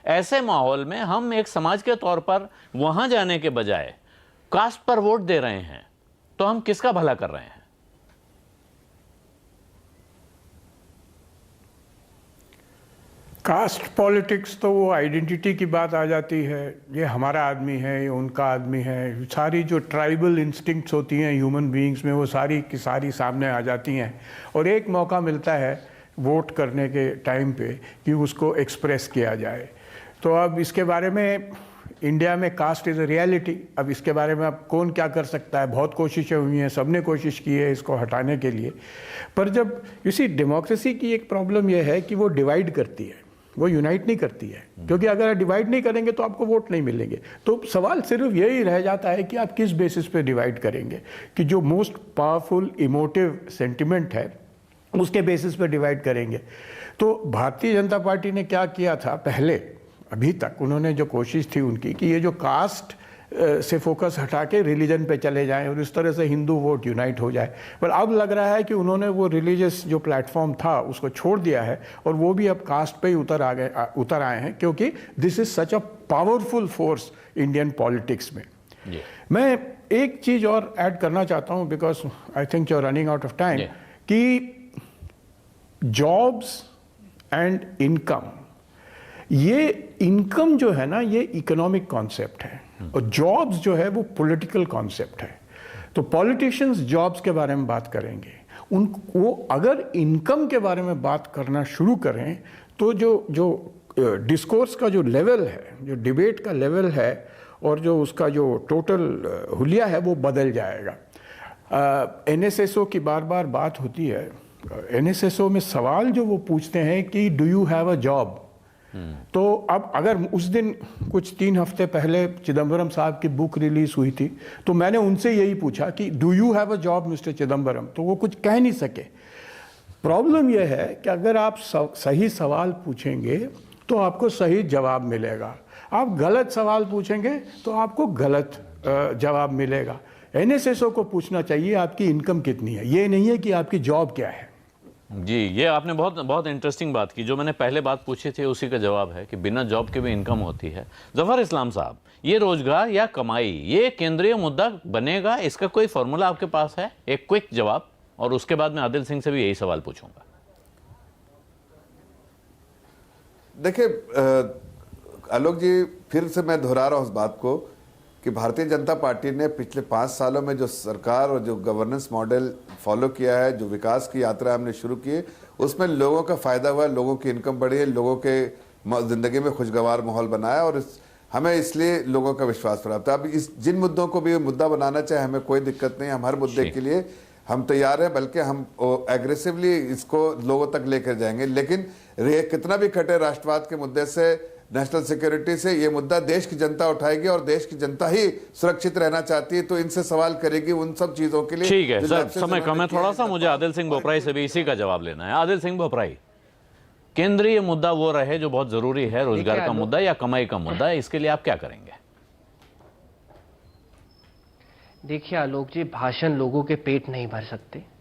ऐसे माहौल में हम एक समाज के तौर पर वहाँ जाने के बजाय कास्ट पर वोट दे रहे हैं, तो हम किसका भला कर रहे हैं? कास्ट पॉलिटिक्स तो वो आइडेंटिटी की बात आ जाती है, ये हमारा आदमी है, ये उनका आदमी है। सारी जो ट्राइबल इंस्टिंक्ट्स होती हैं ह्यूमन बीइंग्स में, वो सारी की सारी सामने आ जाती हैं और एक मौका मिलता है वोट करने के टाइम पे कि उसको एक्सप्रेस किया जाए। तो अब इसके बारे में इंडिया में कास्ट इज़ अ रियलिटी। अब इसके बारे में अब कौन क्या कर सकता है? बहुत कोशिशें हुई हैं, सबने कोशिश की है इसको हटाने के लिए, पर जब इसी डेमोक्रेसी की एक प्रॉब्लम यह है कि वो डिवाइड करती है, वो यूनाइट नहीं करती है। क्योंकि अगर डिवाइड नहीं करेंगे तो आपको वोट नहीं मिलेंगे। तो सवाल सिर्फ यही रह जाता है कि आप किस बेसिस पे डिवाइड करेंगे, कि जो मोस्ट पावरफुल इमोटिव सेंटिमेंट है उसके बेसिस पे डिवाइड करेंगे। तो भारतीय जनता पार्टी ने क्या किया था पहले, अभी तक उन्होंने जो कोशिश थी उनकी कि ये जो कास्ट से फोकस हटा के रिलीजन पे चले जाएं और इस तरह से हिंदू वोट यूनाइट हो जाए। पर अब लग रहा है कि उन्होंने वो रिलीजियस जो प्लेटफॉर्म था उसको छोड़ दिया है और वो भी अब कास्ट पे ही उतर आए हैं, क्योंकि this is such a powerful force Indian politics में। मैं एक चीज़ और ऐड करना चाहता हूँ, because I think you are running out of time, कि जॉब्स एंड इनकम, ये इनकम जो है ना ये इकोनॉमिक कॉन्सेप्ट है और जॉब्स जो है वो पॉलिटिकल कॉन्सेप्ट है। तो पॉलिटिशियंस जॉब्स के बारे में बात करेंगे, वो अगर इनकम के बारे में बात करना शुरू करें तो जो डिस्कोर्स का जो लेवल है, जो डिबेट का लेवल है और जो उसका जो टोटल हुलिया है वो बदल जाएगा। NSSO की बार बार बात होती है। NSSO में सवाल जो वो पूछते हैं कि do you have a job, तो अब अगर उस दिन कुछ 3 हफ्ते पहले चिदम्बरम साहब की बुक रिलीज हुई थी तो मैंने उनसे यही पूछा कि do you have a job mister Chidambaram, तो वो कुछ कह नहीं सके। प्रॉब्लम यह है कि अगर आप सही सवाल पूछेंगे तो आपको सही जवाब मिलेगा, आप गलत सवाल पूछेंगे तो आपको गलत जवाब मिलेगा। NSSO को पूछना चाहिए आपकी इनकम कितनी है, ये नहीं है कि आपकी जॉब क्या है। जी, ये आपने बहुत इंटरेस्टिंग बात की। जो मैंने पहले बात पूछी थी उसी का जवाब है कि बिना जॉब के भी इनकम होती है। जफर इस्लाम साहब, ये रोजगार या कमाई ये केंद्रीय मुद्दा बनेगा, इसका कोई फॉर्मूला आपके पास है? एक क्विक जवाब, और उसके बाद मैं आदिल सिंह से भी यही सवाल पूछूंगा। देखिए आलोक जी, फिर से मैं दोहरा रहा हूं उस बात को कि भारतीय जनता पार्टी ने पिछले 5 सालों में जो सरकार और जो गवर्नेंस मॉडल फॉलो किया है, जो विकास की यात्रा हमने शुरू की, उसमें लोगों का फायदा हुआ, लोगों की इनकम बढ़ी है, लोगों के जिंदगी में खुशगवार माहौल बनाया और हमें इसलिए लोगों का विश्वास प्राप्त है। अब इस जिन मुद्दों को भी मुद्दा बनाना चाहे हमें कोई दिक्कत नहीं, हम हर मुद्दे के लिए हम तैयार हैं, बल्कि हम एग्रेसिवली इसको लोगों तक लेकर जाएंगे। लेकिन कितना भी कटे राष्ट्रवाद के मुद्दे से, नेशनल सिक्योरिटी से, ये मुद्दा देश की जनता उठाएगी और देश की जनता ही सुरक्षित रहना चाहती है, तो इनसे सवाल करेगी उन सब चीजों के लिए। ठीक है सर, समय कम है थोड़ा सा, मुझे आदिल सिंह बोपराई से भी इसी का जवाब लेना है। आदिल सिंह बोपराई, केंद्रीय मुद्दा वो रहे जो बहुत जरूरी है, रोजगार का मुद्दा या कमाई का मुद्दा, इसके लिए आप क्या करेंगे? देखिए आलोक जी, भाषण लोगों के पेट नहीं भर सकते।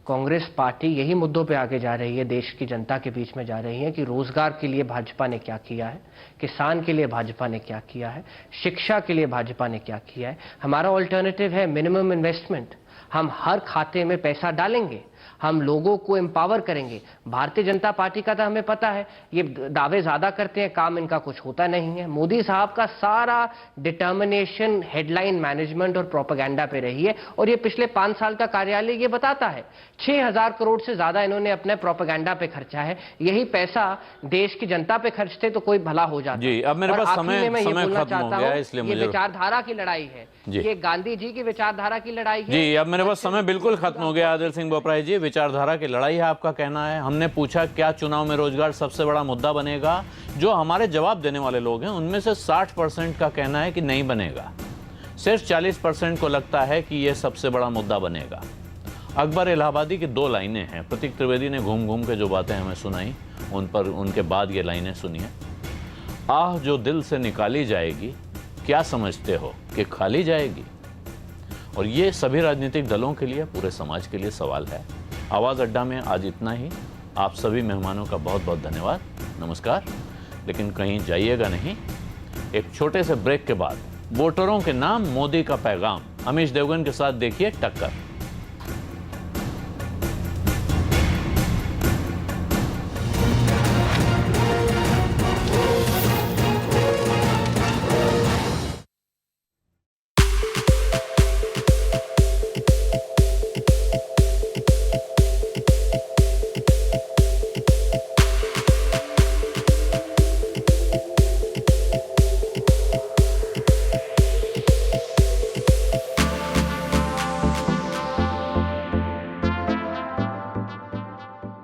कांग्रेस पार्टी यही मुद्दों पे आगे जा रही है, देश की जनता के बीच में जा रही है कि रोजगार के लिए भाजपा ने क्या किया है, किसान के लिए भाजपा ने क्या किया है, शिक्षा के लिए भाजपा ने क्या किया है। हमारा ऑल्टरनेटिव है मिनिमम इन्वेस्टमेंट। हम हर खाते में पैसा डालेंगे, हम लोगों को एम्पावर करेंगे। भारतीय जनता पार्टी का तो हमें पता है, ये दावे ज्यादा करते हैं, काम इनका कुछ होता नहीं है। मोदी साहब का सारा डिटर्मिनेशन हेडलाइन मैनेजमेंट और प्रोपेगेंडा पे रही है और ये पिछले 5 साल का कार्यकाल ये बताता है। 6000 करोड़ से ज्यादा इन्होंने अपने प्रोपेगेंडा पे खर्चा है। यही पैसा देश की जनता पे खर्चते तो कोई भला हो जाता। जी, अब मेरे पास समय खत्म हो गया है, इसलिए ये विचारधारा की लड़ाई है, ये गांधी जी की विचारधारा की लड़ाई है। जी, अब मेरे पास समय बिल्कुल खत्म हो गया। आदिल सिंह बोपराई जी, विचारधारा की लड़ाई है आपका कहना है। हमने पूछा क्या चुनाव में रोजगार सबसे बड़ा मुद्दा बनेगा। जो हमारे जवाब देने वाले लोग हैं उनमें से 60% का कहना है कि नहीं बनेगा, सिर्फ 40% को लगता है कि यह सबसे बड़ा मुद्दा बनेगा। अकबर इलाहाबादी की 2 लाइनें हैं, प्रतीक त्रिवेदी ने घूम घूम के जो बातें हमें सुनाई उन पर उनके बाद ये लाइनें सुनिए। आह जो दिल से निकाली जाएगी, क्या समझते हो कि खाली जाएगी? और ये सभी राजनीतिक दलों के लिए, पूरे समाज के लिए सवाल है। आवाज़ अड्डा में आज इतना ही। आप सभी मेहमानों का बहुत बहुत धन्यवाद, नमस्कार। लेकिन कहीं जाइएगा नहीं, एक छोटे से ब्रेक के बाद वोटरों के नाम मोदी का पैगाम, अमीश देवगन के साथ देखिए टक्कर।